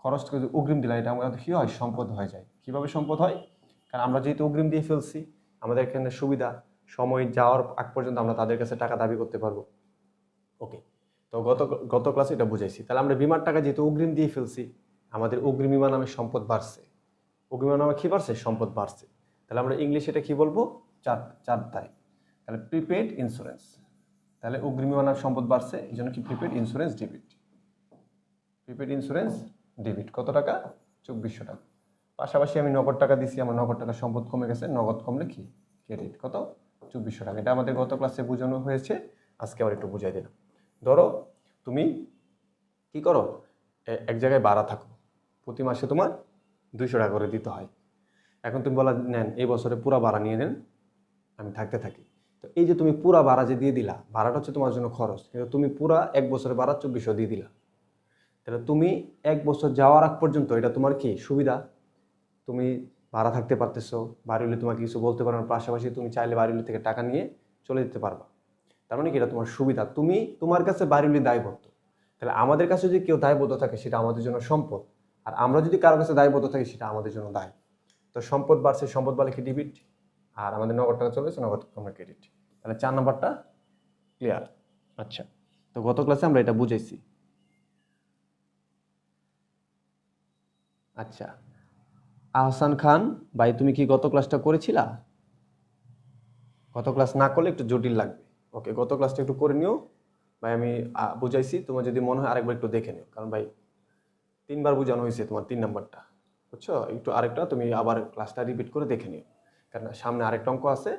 খরচকে যদি অগ্রিম দিলাম, এটা আমাদের কী হয়, সম্পদ হয়ে যায়। কীভাবে সম্পদ হয়? কারণ আমরা যেহেতু অগ্রিম দিয়ে ফেলছি, আমাদের এখানে সুবিধা, সময় যাওয়ার আগ পর্যন্ত আমরা তাদের কাছে টাকা দাবি করতে পারবো। ওকে, তো গত ক্লাসে এটা বুঝাইছি। তাহলে আমরা বিমার টাকা যেহেতু অগ্রিম দিয়ে ফেলছি, আমাদের অগ্রিম বিমা নামে সম্পদ বাড়ছে। অগ্রিম বিমা নামে কী বাড়ছে? সম্পদ বাড়ছে। তাহলে আমরা ইংলিশে এটা কী বলবো? চারটায়। তাহলে প্রিপেড ইন্স্যুরেন্স। তাহলে অগ্রিম বিমা নামে সম্পদ বাড়ছে, এই জন্য কি prepaid insurance debit. Prepaid insurance debit কত টাকা? 2400 টাকা। পাশাপাশি আমি নগদ টাকা দিছি, আমার নগদ টাকা সম্পদ কমে গেছে, নগদ কমলে কি ক্রেডিট কত? 2400 টাকা। এটা আমাদের গত ক্লাসে বোঝানো হয়েছে, আজকে আবার একটু বুঝাই দিলাম। ধরো তুমি কি করো, এক জায়গায় ভাড়া থাকো, প্রতি মাসে তোমার 200 টাকা করে দিতে হয়। এখন তুমি বলা, নেন এই বছরে পুরা ভাড়া নিয়ে নেন, আমি থাকতে থাকি। তো এই যে তুমি পুরা ভাড়া যে দিয়ে দিলা, ভাড়াটা হচ্ছে তোমার জন্য খরচ, কিন্তু তুমি পুরা 1 বছরে ভাড়া 2400 দিয়ে দিলা। তাহলে তুমি 1 বছর যাওয়ার আগ পর্যন্ত এটা তোমার কি সুবিধা, তুমি ভাড়া থাকতে পারতেছো, বাড়িগুলি তোমাকে কিছু বলতে পারো না, পাশাপাশি তুমি চাইলে বাড়িগুলি থেকে টাকা নিয়ে চলে যেতে পারবা। তার মানে কি এটা তোমার সুবিধা, তুমি তোমার কাছে বাড়িগুলি দায়বদ্ধ। তাহলে আমাদের কাছে যদি কেউ দায়বদ্ধ থাকে সেটা আমাদের জন্য সম্পদ, আর আমরা যদি কারোর কাছে দায়বদ্ধ থাকি সেটা আমাদের জন্য দায়। তো সম্পদ বাড়ছে, সম্পদ বাড়লে কি ডেবিট, আর আমাদের নগদ টাকা চলে গেছে, নগদ আমরা ক্রেডিট। তাহলে 4 নাম্বারটা ক্লিয়ার। আচ্ছা, তো গত ক্লাসে আমরা এটা বুঝাইছি। আচ্ছা, আহসান খান ভাই, তুমি কি গত ক্লাসটা করেছিলা? গত ক্লাস না করলে একটু জটিল লাগবে। ওকে, গত ক্লাসটা একটু করে নিও ভাই, আমি বুঝাইছি, তোমার যদি মনে হয় আরেকবার একটু দেখে নিও, কারণ ভাই 3বার বোঝানো হয়েছে তোমার 3 নাম্বারটা, বুঝছো? একটু আরেকটা তুমি আবার ক্লাসটা রিপিট করে দেখে নিও, কারণ সামনে আরেকটা অঙ্ক আছে।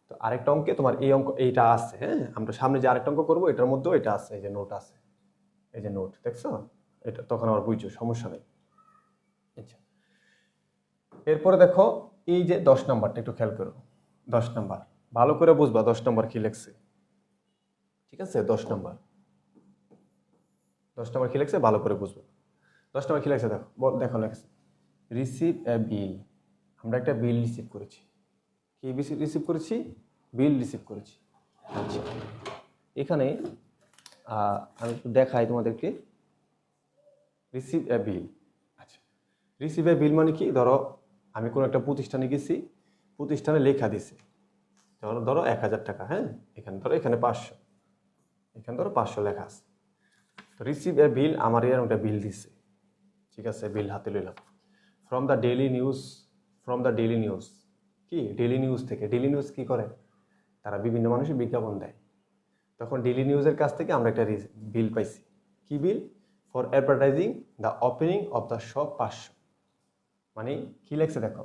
তো আরেকটা অঙ্কে তোমার এই অঙ্ক এইটা আছে, হ্যাঁ, আমরা সামনে যে আরেকটা অঙ্ক করবো এটার মধ্যেও এটা আছে, এই যে নোট আছে, এই যে নোট দেখছো, এটা তখন আবার বুঝছো, সমস্যা নেই। আচ্ছা, এরপরে দেখো এই যে 10 নাম্বারটা একটু খেয়াল করো। 10 নাম্বার ভালো করে বুঝবা, 10 নাম্বার কি লেখছে, ঠিক আছে? 10 নাম্বার কি লেখছে ভালো করে বুঝবো। 10 নাম্বার কি লেখছে দেখো, দেখো লেখছে রিসিভ এ বিল। আমরা একটা বিল রিসিভ করেছি। কি রিসিভ করেছি? বিল রিসিভ করেছি। আচ্ছা, এখানে আমি একটু দেখাই তোমাদেরকে, রিসিভ এ বিল। আচ্ছা, রিসিভ এ বিল মানে কি, ধরো আমি কোনো একটা প্রতিষ্ঠানে গেছি, প্রতিষ্ঠানে লেখা দিছে, ধরো 1000 টাকা, হ্যাঁ, এখানে ধরো এখানে 500, এখানে ধরো 500 লেখা আছে। তো রিসিভ এ বিল, আমার এর একটা বিল দিছে, ঠিক আছে, বিল হাতে লইলাম। ফ্রম দ্য ডেইলি নিউজ, কি ডেইলি নিউজ থেকে। ডেইলি নিউজ কি করে, তারা বিভিন্ন মানুষের বিজ্ঞাপন দেয়, তখন ডেইলি নিউজের কাছ থেকে আমরা একটা বিল পাইছি। কি bill? For advertising the opening of the shop 500। মানে কি লেখছে দেখো,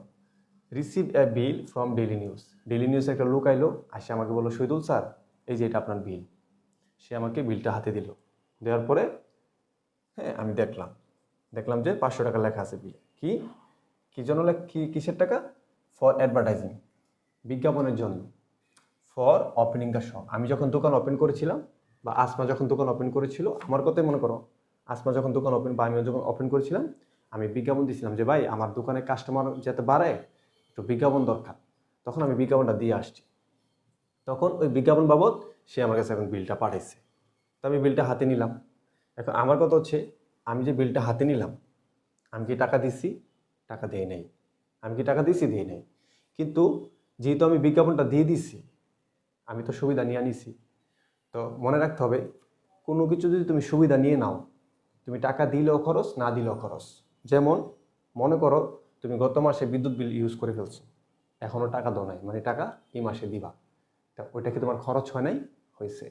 receive a bill from daily news. Daily নিউজে একটা লোক আইলো, আসে আমাকে বললো, শহীদুল স্যার এই যে এটা আপনার বিল। সে আমাকে বিলটা হাতে দিল, দেওয়ার পরে হ্যাঁ আমি দেখলাম যে 500 টাকা লেখা আছে বিলে। কি জন্য কিসের টাকা? ফর অ্যাডভার্টাইজিং, বিজ্ঞাপনের জন্য। ফর ওপেনিং দ্য শপ, আমি যখন দোকান ওপেন করেছিলাম, বা আসমা যখন দোকান ওপেন করেছিল, আমার কথাই মনে করো, আসমা যখন দোকান ওপেন বা আমিও যখন ওপেন করেছিলাম, আমি বিজ্ঞাপন দিয়েছিলাম যে ভাই আমার দোকানে কাস্টমার যাতে বাড়ে, একটু বিজ্ঞাপন দরকার। তখন আমি বিজ্ঞাপনটা দিয়ে আসছি, তখন ওই বিজ্ঞাপন বাবদ সে আমার কাছে এখন বিলটা পাঠাইছে, তো আমি বিলটা হাতে নিলাম। এখন আমার কথা হচ্ছে, আমি যে বিলটা হাতে নিলাম, আমি কি টাকা দিচ্ছি? টাকা দিয়ে নেই। আমি কি টাকা দিচ্ছি? দিয়ে নেই। কিন্তু যেহেতু আমি বিজ্ঞাপনটা দিয়ে দিচ্ছি, আমি তো সুবিধা নিয়ে নিছি। তো মনে রাখতে হবে, কোনো কিছু যদি তুমি সুবিধা নিয়ে নাও, তুমি টাকা দিলেও খরচ, না দিলেও খরচ। যেমন মনে করো তুমি গত মাসে বিদ্যুৎ বিল ইউজ করে ফেলছো, এখনও টাকা দাও নাই, মানে টাকা এই মাসে দিবা, তা ওইটা কি তোমার খরচ হয় নাই? হয়েছে।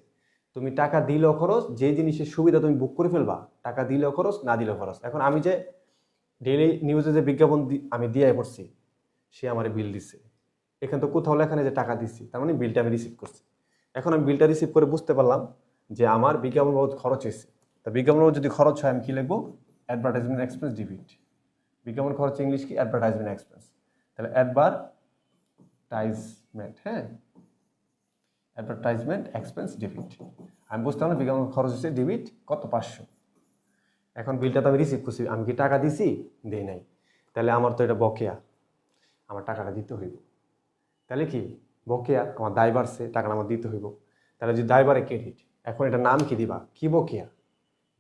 তুমি টাকা দিলেও খরচ, যে জিনিসের সুবিধা তুমি বুক করে ফেলবা, টাকা দিলেও খরচ, না দিলেও খরচ। এখন আমি যে ডেইলি নিউজে যে বিজ্ঞাপন আমি দিয়ে পড়ছি, সে আমার বিল দিচ্ছে, এখানে তো কোথাও লেখা নেই যে টাকা দিচ্ছি, তার মানে বিলটা আমি রিসিভ করছি। এখন আমি বিলটা রিসিভ করে বুঝতে পারলাম যে আমার বিজ্ঞাপন বাবদ খরচ হয়েছে। তা বিজ্ঞাপন বাবদ যদি খরচ হয় আমি কি লিখবো? Advertisement expense debit. বিজ্ঞাপন খরচ ইংলিশ কি? Advertisement expense. তাহলে অ্যাডভার্টাইজমেন্ট, হ্যাঁ, অ্যাডভার্টাইজমেন্ট এক্সপেন্স ডিবিট। আমি বুঝতাম না বিজ্ঞাপন খরচ হচ্ছে ডিবিট কত? 500। এখন বিলটা তো আমি রিসিভ করছি, আমি কি টাকা দিছি? দেই নাই। তাহলে আমার তো এটা বকেয়া, আমার টাকাটা দিতে হইব। তাহলে কি বকেয়া, আমার দায় বাড়ছে, টাকাটা আমার দিতে হইব। তাহলে যদি দায় বাড়ে ক্রেডিট, এখন এটা নাম কি দিবা? কি বকেয়া?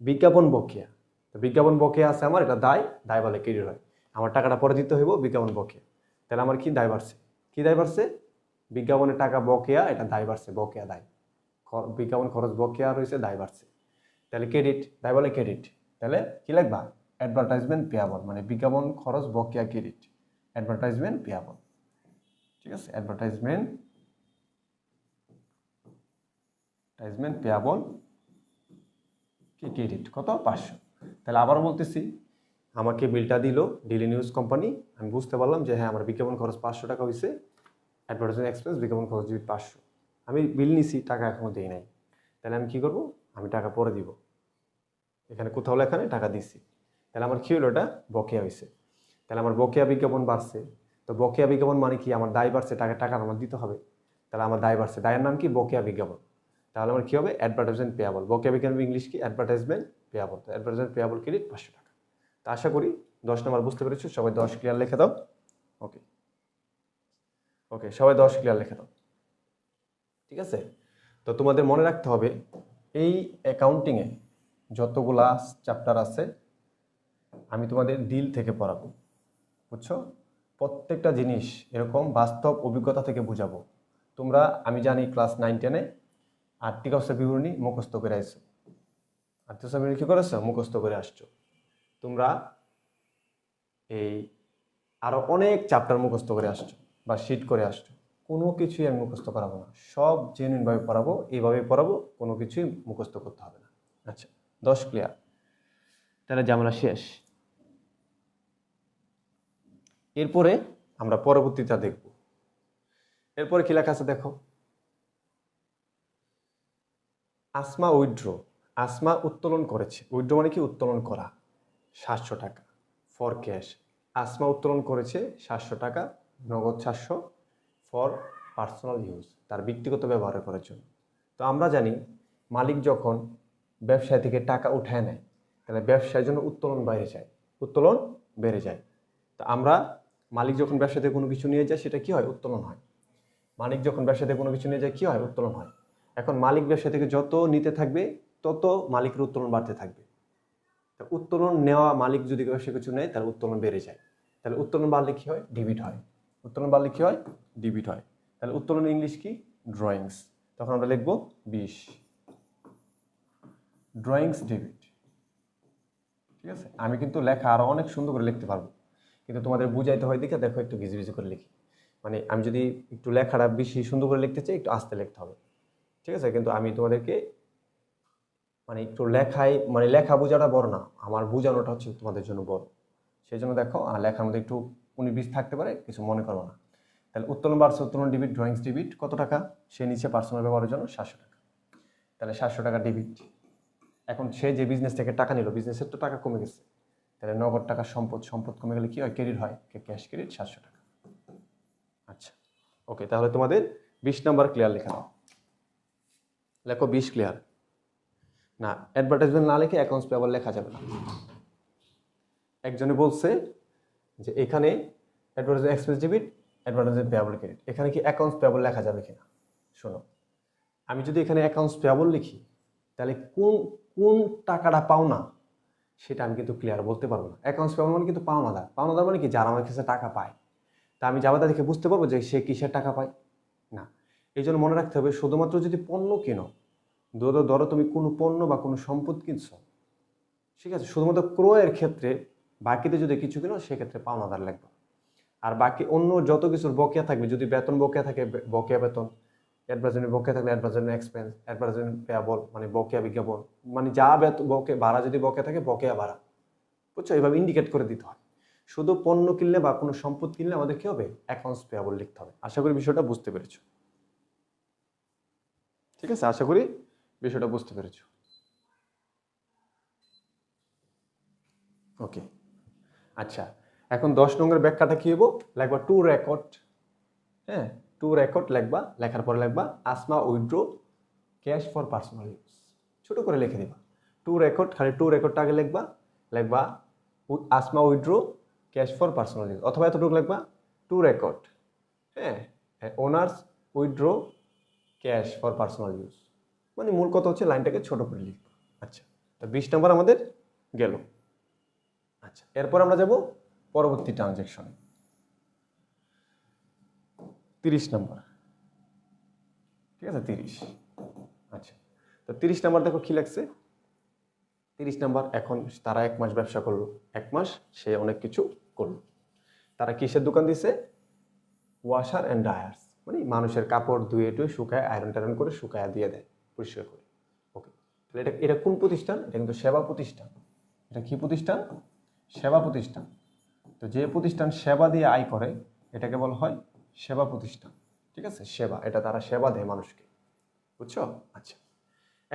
বিজ্ঞাপন বকেয়া। তো বিজ্ঞাপন বকেয়া আছে আমার, এটা দায়, দায় বাড়লে ক্রেডিট হয়, আমার টাকাটা পরে দিতে হইব, বিজ্ঞাপন বকেয়া। তাহলে আমার কি দায় বাড়ছে? কি দায় বাড়ছে? বিজ্ঞাপনের টাকা বকেয়া, এটা দায় বাড়ছে, বকেয়া দায়। বিজ্ঞাপন খরচ বকেয়া রয়েছে, দায় বাড়ছে। তাহলে ক্রেডিট, দায় বলে ক্রেডিট। তাহলে কি লিখবা? অ্যাডভার্টাইজমেন্ট পেয়াবল, মানে বিজ্ঞাপন খরচ বকেয়া ক্রেডিট, অ্যাডভার্টাইজমেন্ট পেয়াবল। ঠিক আছে, অ্যাডভার্টাইজমেন্ট পেয়াবল কি ক্রেডিট কত? 500। তাহলে আবারও বলতেছি, আমাকে বিলটা দিল ডেইলি নিউজ কোম্পানি, আমি বুঝতে পারলাম যে হ্যাঁ আমার বিজ্ঞাপন খরচ 500 টাকা হয়েছে, অ্যাডভার্টাইজমেন্ট এক্সপেন্স বিজ্ঞাপন খরচ 500। আমি বিল নিছি, টাকা এখনো দেই নাই। তাহলে আমি কি করব? আমি টাকা পরে দিব। এখানে কোথাও লেখা নেই টাকা দিছি। তাহলে আমার কি হলো? এটা বকেয়া হয়েছে। তাহলে আমার বকেয়া বিজ্ঞাপন বাড়ছে। তো বকেয়া বিজ্ঞাপন মানে কি? আমার দায় বাড়ছে, টাকা আমার দিতে হবে। তাহলে আমার দায় বাড়ছে, দায়ের নাম কি? বকেয়া বিজ্ঞাপন। তাহলে আমার কি হবে? Advertisement payable. বকেয়া বিজ্ঞাপন ইংলিশ কি? Advertisement payable. Advertisement payable credit 500 টাকা। তা আশা করি 10 নম্বর বুঝতে পেরেছো। সবাই 10 ক্লিয়ার লিখে দাও। ওকে ওকে, সবাই 10 ক্লিয়ার লিখে দাও। ঠিক আছে, তো তোমাদের মনে রাখতে হবে এই অ্যাকাউন্টিংয়ে যতগুলা চ্যাপ্টার আছে আমি তোমাদের ডিল থেকে পড়াবো, বুঝছো? প্রত্যেকটা জিনিস এরকম বাস্তব অভিজ্ঞতা থেকে বুঝাবো। তোমরা, আমি জানি ক্লাস 9-10-এ আর্থিক অবস্থার বিবরণী মুখস্থ করে আসছো, আর্থিক অবস্থার বিবরণী কী করেছো? মুখস্থ করে আসছো। তোমরা এই আরও অনেক চ্যাপ্টার মুখস্থ করে আসছো বা শিট করে আসছো। কোনো কিছুই আমি মুখস্থ করাবো না, সব জেনুইনভাবে পড়াবো, এইভাবেই পড়াবো, কোনো কিছুই মুখস্থ করতে হবে না। আচ্ছা, 10 ক্লিয়ার। তাহলে ঝামেলা শেষ। এরপরে আমরা পরবর্তীটা দেখব। এরপরে কি লেখা আছে দেখো, আসমা উইথড্র। আসমা উত্তোলন করেছে। উইথড্র মানে কি? উত্তোলন করা। 700 টাকা ফর ক্যাশ। আসমা উত্তোলন করেছে 700 টাকা, নগদ 700, ফর পার্সোনাল ইউজ, তার ব্যক্তিগত ব্যবহার করার জন্য। তো আমরা জানি মালিক যখন ব্যবসায় থেকে টাকা উঠায় নেয় তাহলে ব্যবসায়ের জন্য উত্তোলন বেড়ে যায়, উত্তোলন বেড়ে যায়। তো আমরা মালিক যখন ব্যবসা থেকে কোনো কিছু নিয়ে যায় সেটা কি হয়? উত্তোলন হয়। মালিক যখন ব্যবসা থেকে কোনো কিছু নিয়ে যায় কি হয়? উত্তোলন হয়। এখন মালিক ব্যবসা থেকে যত নিতে থাকবে তত মালিকের উত্তোলন বাড়তে থাকবে। উত্তোলন নেওয়া মালিক যদি ব্যবসা কিছু নেয় তাহলে উত্তোলন বেড়ে যায়। তাহলে উত্তোলন বাড়লে কি হয়? ডিবিট হয়। উত্তোলন বাড়লে কি হয়? ডিবিট হয়। তাহলে উত্তোলন ইংলিশ কি? ড্রয়িংস। তখন আমরা লিখব 20 ড্রয়িংস ডিবিট। ঠিক আছে, আমি কিন্তু লেখা আরো অনেক সুন্দর করে লিখতে পারবো, কিন্তু তোমাদের বুঝাইতে হয় দেখে দেখো একটু ভিজি ভিজি করে লিখি। মানে আমি যদি একটু লেখাটা বেশি সুন্দর করে লিখতে চাই একটু আস্তে লিখতে হবে। ঠিক আছে, কিন্তু আমি তোমাদেরকে মানে একটু লেখায়, মানে লেখা বোঝাটা বড় না, আমার বোঝানোটা হচ্ছে তোমাদের জন্য বড়। সেই জন্য দেখো লেখার মধ্যে একটু 19-20 থাকতে পারে, কিছু মনে করো না। তাহলে উত্তোলন বাড়ছে, উত্তোলন ডিবিট, ড্রয়িংস ডিবিট কত টাকা? সে নিচে পার্সোনাল ব্যবহারের জন্য 700 টাকা। তাহলে 700 টাকা ডিবিট। এখন সে যে বিজনেস থেকে টাকা নিল, বিজনেসের তো টাকা কমে গেছে, তাহলে নগদ টাকা সম্পদ, সম্পদ কমে গেলে কি হয়? ক্রেডিট হয়, ক্যাশ ক্রেডিট 700 টাকা। আচ্ছা ওকে, তাহলে তোমাদের 20 নাম্বার ক্লিয়ার লেখা দাও। লেখো 20 ক্লিয়ার। না, অ্যাডভার্টাইজমেন্ট না লিখে অ্যাকাউন্টস পেয়াবল লেখা যাবে না। একজনে বলছে যে এখানে advertisement expense debit, advertisement payable credit, এখানে কি অ্যাকাউন্টস পেয়াবল লেখা যাবে কিনা? শোনো, আমি যদি এখানে অ্যাকাউন্টস পেয়াবল লিখি তাহলে কোন কোন টাকাটা পাওনা সেটা আমি কিন্তু ক্লিয়ার বলতে পারবো না। অ্যাকাউন্টস পেয়াবল মানে কিন্তু পাওনাদার। পাওনাদার মানে কি? যারা আমার কাছে টাকা পায়। তা আমি যাবে দেখে বুঝতে পারবো যে সে কিসের টাকা পায় না। এই জন্য মনে রাখতে হবে, শুধুমাত্র যদি পণ্য কেনো, ধরো তুমি কোনো পণ্য বা কোনো সম্পদ কিনছো, ঠিক আছে, শুধুমাত্র ক্রয়ের ক্ষেত্রে বাকিতে যদি কিছু কিনো সেক্ষেত্রে পাওনাদার লাগবে। আর বাকি অন্য যত কিছুর বকেয়া থাকবে, যদি বেতন বকেয়া থাকে বকেয়া বেতন, অ্যাডভার্টাইজমেন্ট বকেয়া থাকলে অ্যাডভার্টাইজমেন্ট এক্সপেন্স, অ্যাডভার্টাইজমেন্ট পেয়াবল মানে বকেয়া বিজ্ঞাপন, মানে যা বকেয়া ভাড়া যদি বকেয়া থাকে বকেয়া ভাড়া, বুঝছো? এইভাবে ইন্ডিকেট করে দিতে হয়। শুধু পণ্য কিনলে বা কোনো সম্পদ কিনলে আমাদের কি হবে, অ্যাকাউন্টস পেয়াবল লিখতে হবে। আশা করি বিষয়টা বুঝতে পেরেছো। ঠিক আছে, আশা করি বিষয়টা বুঝতে পেরেছো। ওকে, আচ্ছা, এখন 10 নম্বরের ব্যাখ্যাটা কি হবো, লিখবা টু রেকর্ড। হ্যাঁ, টু রেকর্ড লিখবা, লেখার পরে লিখবা Asma withdraw cash for personal use, ছোট করে লিখে দিবা। টু রেকর্ড, খালি টু রেকর্ডটা আগে লিখবা, লিখবা Asma withdraw cash for personal use, অথবা এতটুকু লিখবা টু রেকর্ড, হ্যাঁ, owners withdraw cash for personal use. মানে মূল কথা হচ্ছে লাইনটাকে ছোট করে লিখবা। আচ্ছা, তো 20 নম্বর আমাদের গেল। আচ্ছা, এরপর আমরা যাব পরবর্তী ট্রানজ্যাকশনে, 30 নম্বর। ঠিক আছে, 30। আচ্ছা, তো 30 নম্বর দেখো কি লাগছে। 30 নম্বর, এখন তারা 1 মাস ব্যবসা করলো, 1 মাস সে অনেক কিছু করলো। তারা কিসের দোকান দিছে, ওয়াশার অ্যান্ড ড্রায়ার্স, মানে মানুষের কাপড় ধুয়ে টুয়ে শুকায়, আয়রন টায়রন করে শুকায় দিয়ে দেয়, পরিষ্কার করে। ওকে, তাহলে এটা কোন প্রতিষ্ঠান, এটা কিন্তু সেবা প্রতিষ্ঠান। এটা কি প্রতিষ্ঠান, সেবা প্রতিষ্ঠান। তো যে প্রতিষ্ঠান সেবা দিয়ে আয় করে এটাকে বলা হয় সেবা প্রতিষ্ঠান। ঠিক আছে, সেবা, এটা তারা সেবা দেয় মানুষকে, বুঝছো। আচ্ছা,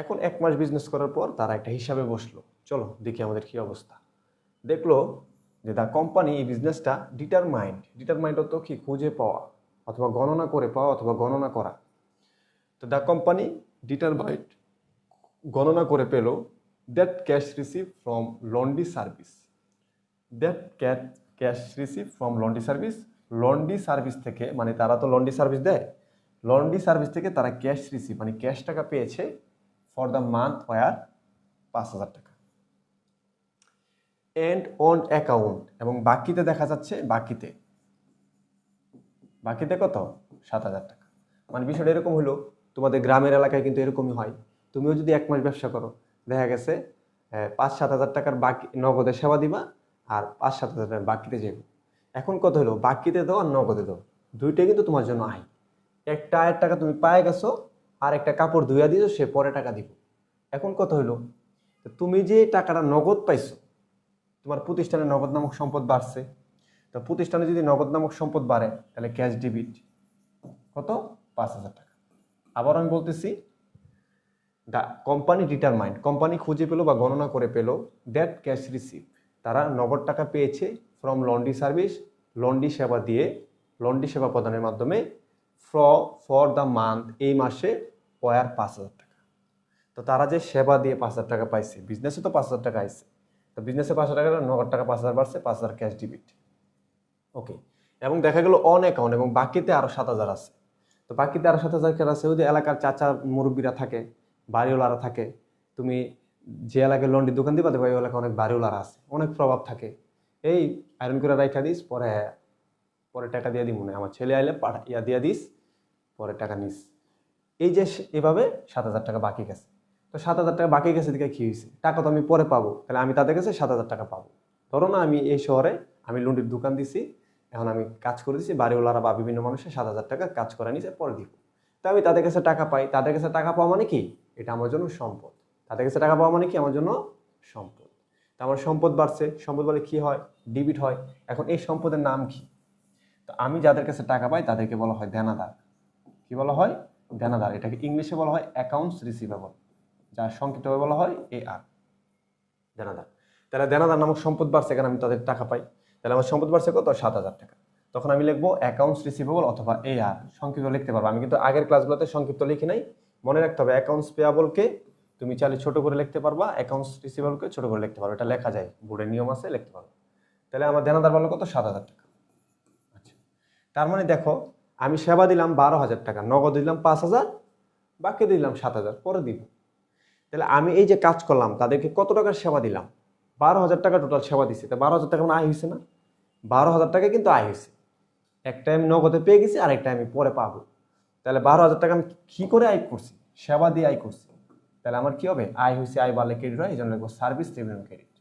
এখন 1 মাস বিজনেস করার পর তারা একটা হিসাবে বসলো, চলো দেখি আমাদের কি অবস্থা। দেখলো যে দ্য কোম্পানি, এই বিজনেসটা ডিটারমাইন্ড অর্থ কি, খুঁজে পাওয়া অথবা গণনা করে পাওয়া অথবা গণনা করা। তো দ্য কোম্পানি ডিটারমাইন্ড, গণনা করে পেল, that cash receive from laundry service, laundry service থেকে, মানে তারা তো লন্ড্রি সার্ভিস দেয়, লন্ড্রি সার্ভিস থেকে তারা ক্যাশ রিসিভ মানে ক্যাশ টাকা পেয়েছে ফর দ্য মান্থ ওয়ার 5,000 টাকা। এন্ড অন অ্যাকাউন্ট, এবং বাকিতে দেখা যাচ্ছে, বাকিতে কত, 7,000 টাকা। মানে বিষয়টা এরকম হলো, তোমাদের গ্রামের এলাকায় কিন্তু এরকমই হয়। তুমিও যদি 1 মাস ব্যবসা করো, দেখা গেছে 5-7 হাজার টাকার বাকি নগদে সেবা দিবা, আর 5-7 হাজার টাকার বাকিতে যাবে। এখন কত হলো, বাকিতে দাও আর নগদে দাও, দুইটাই কিন্তু তোমার জন্য আয়। একটা আয়ের টাকা তুমি পায়ে গেছো, আর একটা কাপড় ধুইয়া দিয়েছো, সে পরে টাকা দিব। এখন কত হলো, তুমি যে টাকাটা নগদ পাইছো, তোমার প্রতিষ্ঠানে নগদ নামক সম্পদ বাড়ছে। তো প্রতিষ্ঠানে যদি নগদ নামক সম্পদ বাড়ে, তাহলে ক্যাশ ডেবিট কত, 5,000 টাকা। আবার আমি বলতেছি, দ্য কোম্পানি ডিটারমাইন্ড, কোম্পানি খুঁজে পেলো বা গণনা করে পেলো, দ্যাট ক্যাশ রিসিভ, তারা নগদ টাকা পেয়েছে ফ্রম লন্ড্রি সার্ভিস, লন্ড্রি সেবা দিয়ে, লন্ড্রি সেবা প্রদানের মাধ্যমে, ফর দ্য মান্থ, এই মাসে ওয়ার 5,000 টাকা। তো তারা যে সেবা দিয়ে 5,000 টাকা পাইছে, বিজনেসে তো 5,000 টাকা আইছে, তো বিজনেসে 5,000 টাকা, নগদ টাকা 5,000 বাড়ছে, 5,000 ক্যাশ ডেবিট। ওকে, এবং দেখা গেল অন অ্যাকাউন্ট, এবং বাকিতে আরো 7,000 আছে। তো বাকিতে আরো 7,000 কেন আছে, ওই যে এলাকার চাচা মুরব্বীরা থাকে, বাড়িওয়ালারা থাকে, তুমি যে এলাকায় লন্ড্রি দোকান দিবা, দেখো ওই এলাকায় অনেক বাড়িওয়ালারা আছে, অনেক প্রভাব থাকে, এই আয়রন করে রাইখা দিস, পরে পরে টাকা দিয়ে দিব, মনে আমার ছেলে আইলে ইয়া দিয়ে দিস, পরে টাকা নিস। এই যে এভাবে 7,000 টাকা বাকি গেছে। তো 7,000 টাকা বাকি গেছে দিকে কি হয়েছে, টাকা তো আমি পরে পাবো, তাহলে আমি তাদের কাছে 7,000 টাকা পাবো। ধরো না, আমি এই শহরে আমি লন্ড্রির দোকান দিছি, এখন আমি কাজ করে দিচ্ছি, বাড়িওয়ালারা বা বিভিন্ন মানুষের 7,000 টাকা কাজ করে নিছে, পরে দিব। তো আমি তাদের কাছে টাকা পাই, তাদের কাছে টাকা পাওয়া মানে কি, এটা আমার জন্য সম্পদ। তাদের কাছে টাকা পাওয়া মানে কি, আমার জন্য সম্পদ। তো আমার সম্পদ বাড়ছে, সম্পদ বলে কি হয়, ডিবিট হয়। এখন এই সম্পদের নাম কি, তো আমি যাদের কাছে টাকা পাই তাদেরকে বলা হয় দেনাদার। কি বলা হয়, দেনাদার। এটাকে ইংলিশে বলা হয় অ্যাকাউন্টস রিসিভেবল, যার সংক্ষিপ্তভাবে বলা হয় AR, দেনাদার। তাহলে দেনাদার নামক সম্পদ বাড়ছে, কারণ আমি তাদের টাকা পাই, তাহলে আমার সম্পদ বাড়ছে কত, 7,000 টাকা। তখন আমি লিখবো অ্যাকাউন্টস রিসিভেবল অথবা AR, সংক্ষিপ্ত লিখতে পারবো। আমি কিন্তু আগের ক্লাসগুলোতে সংক্ষিপ্ত লিখি নাই, মনে রাখতে হবে অ্যাকাউন্টস পেয়াবলকে তুমি চাইলে ছোট করে লিখতে পারবা, অ্যাকাউন্টস রিসিভেবলকে ছোট করে লিখতে পারবো, এটা লেখা যায়, বোর্ডের নিয়ম আছে, লিখতে পারবো। তাহলে আমার দেনাদার বাড়লো কত, 7,000 টাকা। আচ্ছা, তার মানে দেখো, আমি সেবা দিলাম 12,000 টাকা, নগদ দিলাম 5,000, বাকি দিলাম 7,000, পরে দিব। তাহলে আমি এই যে কাজ করলাম, তাদেরকে কত টাকার সেবা দিলাম, 12,000 টাকা টোটাল সেবা দিচ্ছে। তা 12,000 টাকা আয় হয়েছে না, 12,000 টাকা কিন্তু আয় হয়েছে। একটা আমি নগদে পেয়ে গেছি, আর একটা আমি পরে পাবো। তাহলে 12,000 টাকা আমি কি করে আয় করছি, সেবা দিয়ে আয় করছি। তাহলে আমার কি হবে, আয় হয়েছে, আয় বাড়লে ক্রেডিট হয়, এই জন্য লিখবো service revenue credit,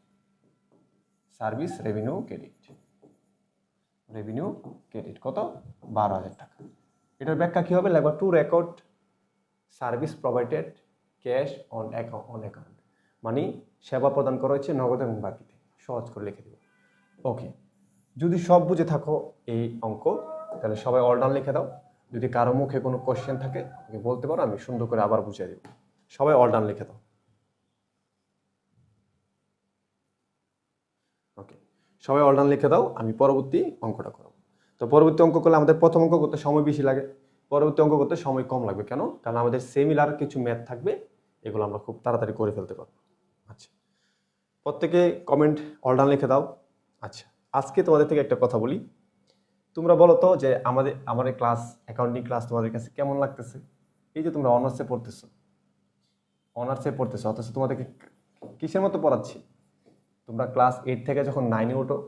service revenue credit, revenue credit কত, 12,000 টাকা। এটার ব্যাখ্যা কি হবে, লিখবো two record service provided cash on account, মানে সেবা প্রদান করা হচ্ছে নগদ এবং বাকিতে, সহজ করে লিখে দেব। ওকে, যদি সব বুঝে থাকো এই অঙ্ক, তাহলে সবাই অল ডান লিখে দাও। যদি কারো মুখে কোনো কোশ্চেন থাকে আমাকে বলতে পারো, আমি সুন্দর করে আবার বুঝিয়ে দেব। সবাই অল ডান লিখে দাও। ওকে, সবাই অল ডান লিখে দাও, আমি পরবর্তী অঙ্কটা করব। তো পরবর্তী অঙ্ক করলে আমাদের প্রথম অঙ্ক করতে সময় বেশি লাগে, পরবর্তী অঙ্ক করতে সময় কম লাগবে। কেন? কারণ আমাদের সিমিলার কিছু ম্যাথ থাকবে, এগুলো আমরা খুব তাড়াতাড়ি করে ফেলতে পারবো। আচ্ছা, প্রত্যেকে কমেন্ট অল ডান লিখে দাও। আচ্ছা, আজকে তোমাদের থেকে একটা কথা বলি। তোমরা বলো তো যে আমাদের ক্লাস, অ্যাকাউন্টিং ক্লাস তোমাদের কাছে কেমন লাগতেছে? এই যে তোমরা অনার্সে পড়তেছো, অথচ তোমাদেরকে কিসের মতো পড়াচ্ছি? তোমরা ক্লাস 8 থেকে যখন 9-এ ওঠো,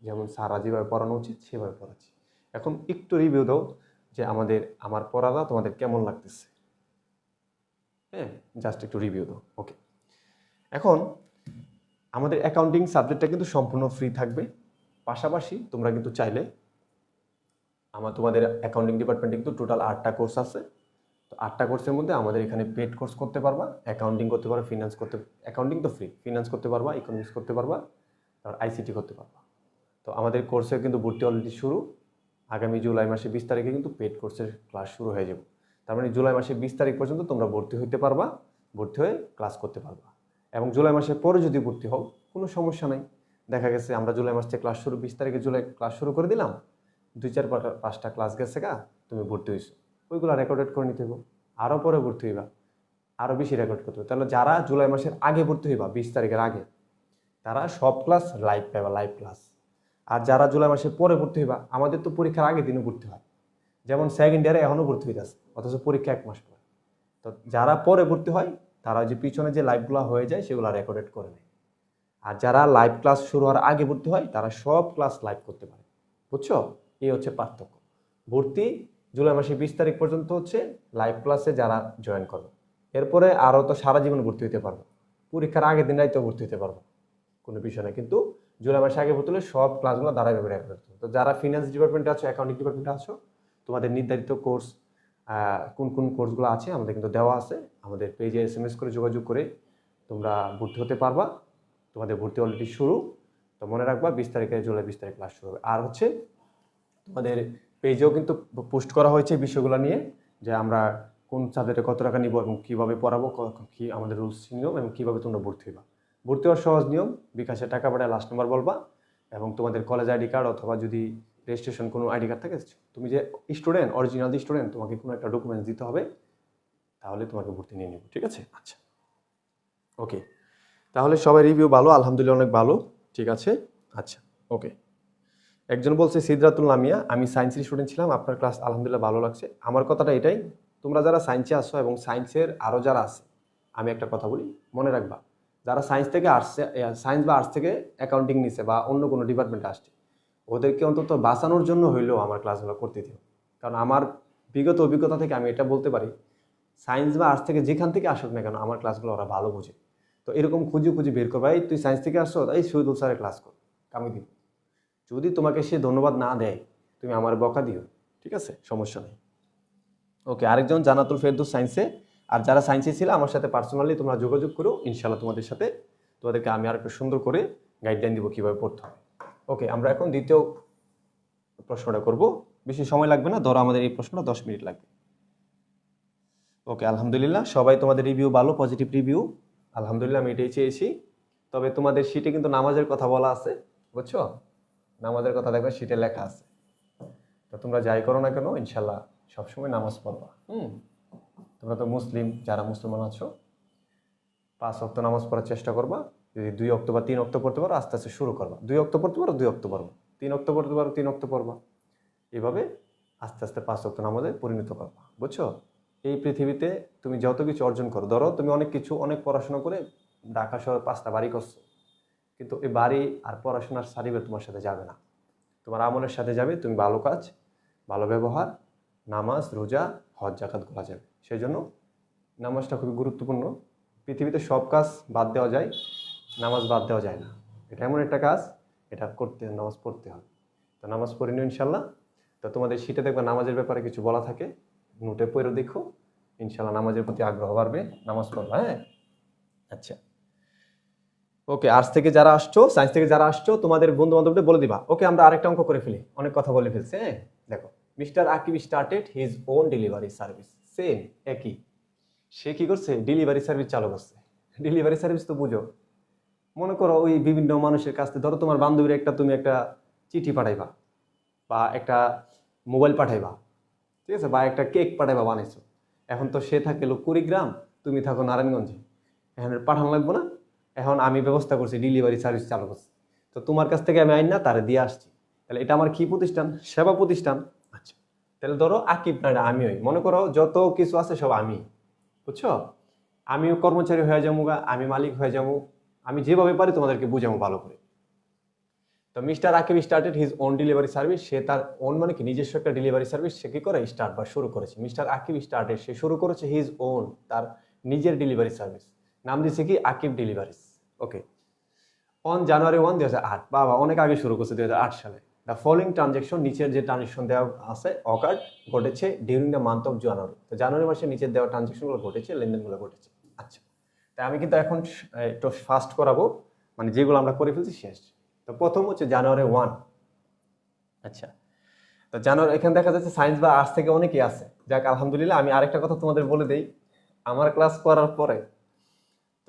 যেমন স্যাররা যেভাবে পড়ানো উচিত সেভাবে পড়াচ্ছি। এখন একটু রিভিউ দাও যে আমার পড়াটা তোমাদের কেমন লাগতেছে। হ্যাঁ, জাস্ট একটু রিভিউ দাও। ওকে, এখন আমাদের অ্যাকাউন্টিং সাবজেক্টটা কিন্তু সম্পূর্ণ ফ্রি থাকবে। পাশাপাশি তোমরা কিন্তু চাইলে তোমাদের অ্যাকাউন্টিং ডিপার্টমেন্টে কিন্তু টোটাল 8টা কোর্স আছে। তো 8টা কোর্সের মধ্যে আমাদের এখানে পেড কোর্স করতে পারবা, অ্যাকাউন্টিং করতে পারবা, অ্যাকাউন্টিং তো ফ্রি, ফিনান্স করতে পারবা, ইকোনমিক্স করতে পারবা, তারপর আইসিটি করতে পারবা। তো আমাদের কোর্সে কিন্তু ভর্তি অলরেডি শুরু। আগামী জুলাই মাসে 20 তারিখে কিন্তু পেড কোর্সের ক্লাস শুরু হয়ে যাবে। তার মানে জুলাই মাসে 20 তারিখ পর্যন্ত তোমরা ভর্তি হইতে পারবা, ভর্তি হয়ে ক্লাস করতে পারবা। এবং জুলাই মাসের পরে যদি ভর্তি হও, কোনো সমস্যা নাই। দেখা গেছে আমরা জুলাই মাস থেকে ক্লাস শুরু, 20 তারিখে জুলাই ক্লাস শুরু করে দিলাম, 2-4-5টা ক্লাস গেছে তুমি ভর্তি হয়েছো, ওইগুলো রেকর্ডেড করে নিতে হবে। আরও পরে ভর্তি হইবা, আরও বেশি রেকর্ড করতে হবে। তাহলে যারা জুলাই মাসের আগে ভর্তি হইবা, 20 তারিখের আগে, তারা সব ক্লাস লাইভ পাইবা, লাইভ ক্লাস। আর যারা জুলাই মাসের পরে ভর্তি হইবা, আমাদের তো পরীক্ষার আগের দিনে ভর্তি হয়, যেমন সেকেন্ড ইয়ারে এখনও ভর্তি হইতেছে, অথচ পরীক্ষা 1 মাস পরে। তো যারা পরে ভর্তি হয় তারা যে পিছনে যে লাইভগুলো হয়ে যায় সেগুলো রেকর্ডেড করে নেয়। আর যারা লাইভ ক্লাস শুরু হওয়ার আগে ভর্তি হয় তারা সব ক্লাস লাইভ করতে পারে। বুঝছো? এই হচ্ছে পার্থক্য। ভর্তি জুলাই মাসে 20 তারিখ পর্যন্ত হচ্ছে লাইভ ক্লাসে যারা জয়েন করবে। এরপরে আরও তো সারা জীবন ভর্তি হতে পারবে, পরীক্ষার আগের দিনটাই তো ভর্তি হতে পারবো, কোনো বিষয় না। কিন্তু জুলাই মাসে আগে ভর্তি হলে সব ক্লাসগুলো ধারাবাহিকভাবে রেকর্ড করতে। তো যারা ফিনান্স ডিপার্টমেন্টে আছো, অ্যাকাউন্টিং ডিপার্টমেন্টে আছো, তোমাদের নির্ধারিত কোর্স কোন কোন কোর্সগুলো আছে আমাদের কিন্তু দেওয়া আছে। আমাদের পেজে SMS করে যোগাযোগ করে তোমরা ভর্তি হতে পারবা। তোমাদের ভর্তি অলরেডি শুরু। তো মনে রাখবা, 20 তারিখে, জুলাই 20 তারিখ ক্লাস শুরু হবে। আর হচ্ছে তোমাদের পেজেও কিন্তু পোস্ট করা হয়েছে বিষয়গুলো নিয়ে, যে আমরা কোন সাবজেক্টে কত টাকা নিব এবং কীভাবে পড়াবো, কি আমাদের রুলস নিয়ম, এবং কীভাবে তোমরা ভর্তি হইবা। ভর্তি হওয়ার সহজ নিয়ম, বিকাশে টাকা পাঠায় লাস্ট নাম্বার বলবা, এবং তোমাদের কলেজ আইডি কার্ড অথবা যদি রেজিস্ট্রেশন কোনো আইডি কার্ড থাকে, তুমি যে স্টুডেন্ট, অরিজিনাল স্টুডেন্ট, তোমাকে কোনো একটা ডকুমেন্টস দিতে হবে, তাহলে তোমাকে ভর্তি নিয়ে নেব। ঠিক আছে? আচ্ছা, ওকে। তাহলে সবাই রিভিউ ভালো, আলহামদুলিল্লাহ অনেক ভালো। ঠিক আছে, আচ্ছা, ওকে। একজন বলছে সিদরাতুল নামিয়া, আমি সায়েন্সের স্টুডেন্ট ছিলাম, আপনার ক্লাস আলহামদুলিল্লাহ ভালো লাগছে। আমার কথাটা এটাই, তোমরা যারা সায়েন্সে আসছো এবং সায়েন্সের আরও যারা আছে, আমি একটা কথা বলি, মনে রাখবা, যারা সায়েন্স থেকে আসছে, সায়েন্স বা আর্টস থেকে অ্যাকাউন্টিং নিছে বা অন্য কোনো ডিপার্টমেন্টে আসছে, ওদেরকে অন্তত বাঁচানোর জন্য হইলেও আমার ক্লাসগুলো করতে দিও। কারণ আমার বিগত অভিজ্ঞতা থেকে আমি এটা বলতে পারি, সায়েন্স বা আর্টস থেকে যেখান থেকে আসুক না কেন, আমার ক্লাসগুলো ওরা ভালো বোঝে। তো এরকম খুঁজে খুঁজে বের করবা, এই তুই সায়েন্স থেকে আসছো, এই শহীদুল স্যারের ক্লাস কর, কামি দিব। যদি তোমাকে সে ধন্যবাদ না দেয়, তুমি আমার বকা দিও। ঠিক আছে, সমস্যা নেই। ওকে, আরেকজন জান্নাতুল ফেরদৌস সায়েন্সে। আর যারা সায়েন্সে ছিল আমার সাথে পার্সোনালি তোমরা যোগাযোগ করো, ইনশাল্লাহ তোমাদেরকে আমি আর একটু সুন্দর করে গাইডলাইন দিব কীভাবে পড়তে হবে। ওকে, আমরা এখন দ্বিতীয় প্রশ্নটা করব। বেশি সময় লাগবে না, ধরো আমাদের এই প্রশ্নটা 10 মিনিট লাগবে। ওকে, আলহামদুলিল্লাহ, সবাই তোমাদের রিভিউ ভালো, পজিটিভ রিভিউ, আলহামদুলিল্লাহ, আমি এটাই চেয়েছি। তবে তোমাদের শিটে কিন্তু নামাজের কথা বলা আছে, বুঝছো? নামাজের কথা দেখবে শিটে লেখা আছে। তো তোমরা যাই করো না কেন, ইনশাল্লাহ সবসময় নামাজ পড়বা। তোমরা তো মুসলিম, যারা মুসলমান আছো, 5 ওয়াক্ত নামাজ পড়ার চেষ্টা করবা। যদি 2 ওয়াক্ত বা 3 ওয়াক্ত পড়তে পারো, আস্তে আস্তে শুরু করবা। 2 ওয়াক্ত পড়তে পারো, 2 ওয়াক্ত পড়বা। 3 ওয়াক্ত পড়তে পারো, 3 ওয়াক্ত পড়বা। এভাবে আস্তে আস্তে 5 ওয়াক্ত নামাজে পরিণত করবা। বুঝছো? এই পৃথিবীতে তুমি যত কিছু অর্জন করো, ধরো তুমি অনেক পড়াশোনা করে ঢাকা শহর 5টা বাড়ি করছো, কিন্তু এই বাড়ি আর পড়াশোনার সার্টিফিকেট তোমার সাথে যাবে না। তোমার আমলের সাথে যাবে তুমি ভালো কাজ, ভালো ব্যবহার, নামাজ, রোজা, হজ, জাকাত করা যাবে। সেই জন্য নামাজটা খুবই গুরুত্বপূর্ণ। পৃথিবীতে সব কাজ বাদ দেওয়া যায়, নামাজ বাদ দেওয়া যায় না। এটা এমন একটা কাজ, এটা নামাজ পড়তে হবে। তো নামাজ পড়ে নিও ইনশাল্লাহ। তো তোমাদের শীতে দেখবে নামাজের ব্যাপারে কিছু বলা থাকে, নোটে পড়ে দেখো, ইনশাল্লাহ নামাজের প্রতি আগ্রহ বাড়বে, নামাজ পড়বা। হ্যাঁ, আচ্ছা, ওকে, আর্টস থেকে যারা আসছো, সায়েন্স থেকে যারা আসছো, তোমাদের বন্ধু বান্ধবদের বলে দিবা। ওকে, আমরা আরেকটা অঙ্ক করে ফেলি, অনেক কথা বলে ফেলছে। হ্যাঁ, দেখো, mister Akib started his own delivery service. Same, একই। সে কি করছে? ডেলিভারি সার্ভিস চালু করছে। ডেলিভারি সার্ভিস তো বুঝো, মনে করো ওই বিভিন্ন মানুষের কাছ থেকে, ধরো তোমার বান্ধবীর তুমি একটা চিঠি পাঠাইবা, বা একটা মোবাইল পাঠাইবা, ঠিক আছে, বা একটা কেক পাঠাইবা বানাইছো। এখন তো সে থাকে কুড়িগ্রাম, তুমি থাকো নারায়ণগঞ্জে, এখন পাঠানো লাগবে না। এখন আমি ব্যবস্থা করছি, ডেলিভারি সার্ভিস চালু করছি, তো তোমার কাছ থেকে আমি আইন না তারে দিয়ে আসছি। তাহলে এটা আমার কি প্রতিষ্ঠান? সেবা প্রতিষ্ঠান। আচ্ছা, তাহলে ধরো আকিব না, আমি হই, মনে করো যত কিছু আছে সব আমি, বুঝছো? আমিও কর্মচারী হয়ে যাবো, আমি মালিক হয়ে যাবো, আমি যেভাবে পারি তোমাদেরকে বুঝাবো ভালো করে। তো mister Akib started his own delivery service. সে তার ওন মানে কি, নিজস্ব একটা ডেলিভারি সার্ভিস সে কি করে? স্টার্ট বা শুরু করেছে। মিস্টার আকিব স্টার্টেড, সে শুরু করেছে হিজ ওন, তার নিজের ডেলিভারি সার্ভিস। নাম দিয়েছে কি? Akib deliveries. Okay, on January 1, 2008। বাবা, অনেক আগে শুরু করছে, 2008 সালে। দ্য ফলোইং ট্রানজেকশন, নিচের যে ট্রানজেকশন দেওয়া আছে, অকার্ড, ঘটেছে during the month of January. তো জানুয়ারি মাসে নিচের দেওয়া ট্রানজেকশনগুলো ঘটেছে, লেনদেনগুলো ঘটেছে। আচ্ছা, তাই আমি কিন্তু এখন একটু ফাস্ট করাবো, মানে যেগুলো আমরা করে ফেলছি শেষ। তো প্রথম হচ্ছে জানুয়ারি 1। আচ্ছা, তো জানুয়ারি, এখানে দেখা যাচ্ছে সায়েন্স বা আর্টস থেকে অনেকেই আছে। যাক, আলহামদুলিল্লাহ। আমি আরেকটা কথা তোমাদের বলে দেই, আমার ক্লাস করার পরে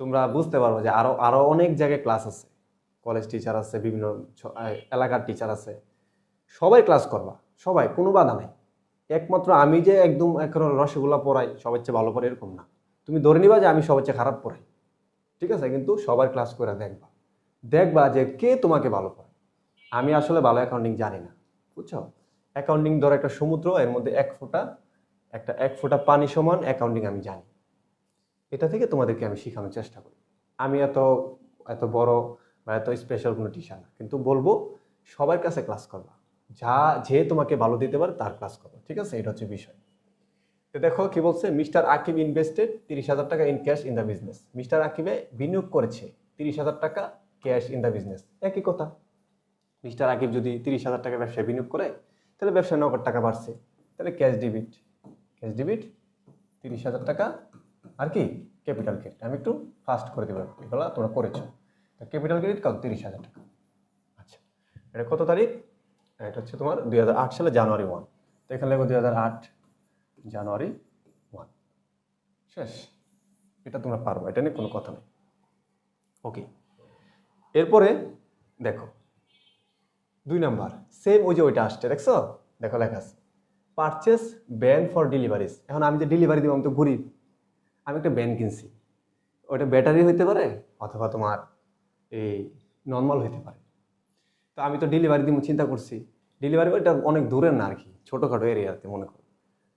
তোমরা বুঝতে পারবো যে আরো আরো অনেক জায়গায় ক্লাস আছে, কলেজ টিচার আছে, বিভিন্ন এলাকার টিচার আছে, সবাই ক্লাস করবা, সবাই, কোনো বাধা নাই। একমাত্র আমি যে একদম এখন রসগোল্লা পড়াই, সবার চেয়ে ভালো পড়াই এরকম না। তুমি ধরে নিবা যে আমি সবার চেয়ে খারাপ পড়াই, ঠিক আছে? কিন্তু সবার ক্লাস করে দেখবা, দেখবা যে কে তোমাকে ভালো পড়ায়। আমি আসলে ভালো অ্যাকাউন্টিং জানি না, বুঝছো? অ্যাকাউন্টিং ধরো একটা সমুদ্র, এর মধ্যে এক ফোঁটা পানি সমান অ্যাকাউন্টিং আমি জানি। এটা থেকে তোমাদেরকে আমি শেখানোর চেষ্টা করি। আমি এত এত বড় বা এত স্পেশাল কোনো টিচার না, কিন্তু বলবো সবার কাছে ক্লাস করবা, যে তোমাকে ভালো দিতে পারে তার ক্লাস করবা, ঠিক আছে? এটা হচ্ছে বিষয়। তো দেখো কি বলছে, মিস্টার আকিব ইনভেস্টেড 30,000 টাকা in cash in the business. Mister আকিবে বিনিয়োগ করেছে 30,000 টাকা ক্যাশ ইন দ্য বিজনেস। একই কথা। মিস্টার আকিব যদি 30,000 টাকা ব্যবসায় বিনিয়োগ করে, তাহলে ব্যবসায় নগদ টাকা বাড়ছে, তাহলে ক্যাশ ডিবিট 30,000 টাকা, আর কি ক্যাপিটাল ক্রেডিট। আমি একটু ফাস্ট করে দেবো, এগুলো তোমরা করেছো। ক্যাপিটাল ক্রেডিট কত? 30,000 টাকা। আচ্ছা, এটা কত তারিখ? এটা হচ্ছে তোমার 2008 সালে জানুয়ারি 1। তো এখানে লাগবে 2008 জানুয়ারি 1। শেষ। এটা তোমরা পারবো, এটা নিয়ে কোনো কথা নেই। ওকে, এরপরে দেখো 2 নাম্বার, সেম ওই যে ওইটা আসছে, দেখছো? দেখো লেখা আছে পারচেস ব্যান ফর ডেলিভারিজ। এখন আমি যে ডেলিভারি দিব, আমি তো গরিব, আমি একটা ব্যান কিনছি। ওটা ব্যাটারি হইতে পারে, অথবা তোমার এই নর্মাল হইতে পারে। তো আমি তো ডেলিভারি দিব চিন্তা করছি, ডেলিভারি এটা অনেক দূরের না আর কি, ছোটোখাটো এরিয়াতে মনে করো।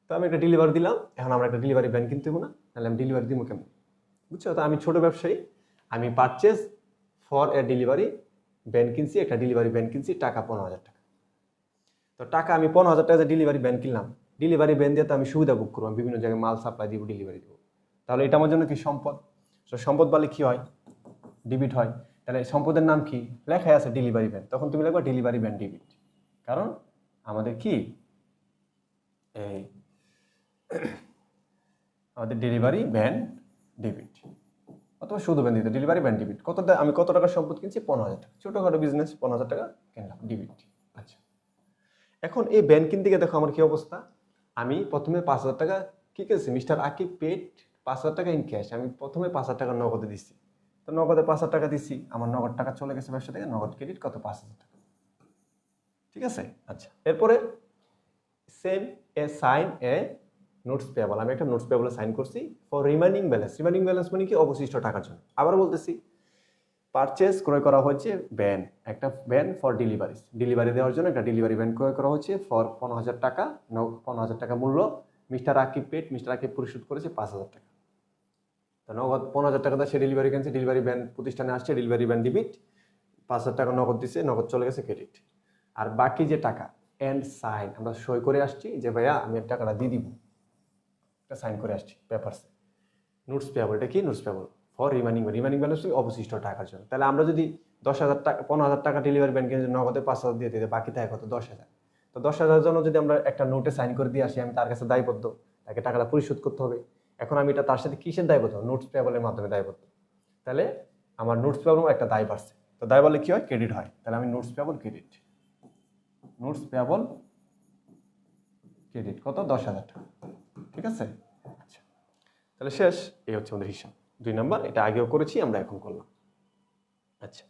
তো আমি একটা ডেলিভারি দিলাম, এখন আমরা একটা ডেলিভারি ভ্যান কিনতে হবো না, তাহলে আমি ডেলিভারি দিব কেমন? বুঝছো? তো আমি ছোট ব্যবসায়ী, আমি purchase for a delivery van কিনছি, একটা ডেলিভারি ভ্যান কিনছি, টাকা 15,000 টাকা। তো টাকা আমি 15,000 টাকা ডেলিভারি ভ্যান কিনলাম, ডেলিভারি ভ্যান দিয়ে তো আমি সুবিধা বুক করবো, আমি বিভিন্ন জায়গায় মাল সাপ্লাই দিব, ডেলিভারি দিব। তাহলে এটা আমার জন্য কি সম্পদ? তো সম্পদ বলে কি হয়? ডিবিট হয়। তাহলে সম্পদের নাম কি? লেখাই আছে ডেলিভারি ভ্যান, তখন তুমি লিখবা ডেলিভারি ভ্যান ডিবিট। কারণ আমাদের কি, এই আমাদের ডেলিভারি ভ্যান ডিবিট, অথবা শুধু ভ্যান দিতে ডেলিভারি ভ্যান ডিবিট। আমি কত টাকার সম্পদ কিনছি? 15,000 টাকা। ছোটখাটো বিজনেস, 15,000 টাকা কিনলাম, ডিবিট। আচ্ছা, এখন এই ভ্যান কিনতে গিয়ে দেখো আমার কি অবস্থা। আমি প্রথমে 5,000 টাকা কি করেছি, মিস্টার আকিব পেড 5,000 টাকা ইন ক্যাশ। আমি প্রথমে 5,000 টাকা নগদে দিচ্ছি। তো নগদে 5,000 টাকা দিচ্ছি, আমার নগদ টাকা চলে গেছে ব্যবসা থেকে, নগদ ক্রেডিট কত? 5,000 টাকা। ঠিক আছে? আচ্ছা, এরপরে সেম এ সাইন এ নোটস পেয়েবল। আমি একটা নোটস পেয়েবলে সাইন করছি for remaining balance. Remaining balance মানে কি? অবশিষ্ট টাকার জন্য। আবার বলতেছি, পারচেস ক্রয় করা হচ্ছে ভ্যান, একটা ভ্যান ফর ডেলিভারি দেওয়ার জন্য একটা ডেলিভারি ভ্যান ক্রয় করা হচ্ছে ফর 15,000 টাকা, 15,000 টাকা মূল্য। Mister Aqib paid, mister Aqib পরিশোধ করেছে 5,000 টাকা। তো নগদ 15,000 টাকা সে ডেলিভারি কিনছে, ডেলিভারি ভ্যান প্রতিষ্ঠানে আসছে, ডেলিভারি ভ্যান ডিবিট, 5,000 টাকা নগদ দিচ্ছে, নগদ চলে গেছে ক্রেডিট। আর বাকি যে টাকা এন্ড সাইন, আমরা সই করে আসছি যে ভাইয়া আমি টাকাটা দিয়ে দিব, একটা সাইন করে আসছি পেপারসে। নোটস পেয়েবল, এটা কি? Notes payable for remaining balance, অবশিষ্ট টাকার জন্য। তাহলে আমরা যদি 10,000 টাকা, 15,000 টাকা ডেলিভারি ব্যাংকে নগদে 5,000 দিয়ে দিতে, বাকি থাকে কত? 10,000। তো 10,000 জন্য যদি আমরা একটা নোটে সাইন করে দিয়ে আসি, আমি তার কাছে দায়বদ্ধ, তাকে টাকাটা পরিশোধ করতে হবে। এখন আমি এটা তার সাথে কিসের দায়বদ্ধ? নোটস পেয়েবলের মাধ্যমে দায়বদ্ধ। তাহলে আমার নোটস পেয়াবল একটা দায় বাড়ছে, তো দায় বাড়লে কি হয়, ক্রেডিট হয়, তাহলে আমি notes payable credit, notes payable credit কত, 10,000 টাকা। ঠিক আছে, আচ্ছা তাহলে শেষ। এই হচ্ছে আমাদের হিসাব 2 নাম্বার, এটা আগেও করেছি, আমরা এখন করলাম। আচ্ছা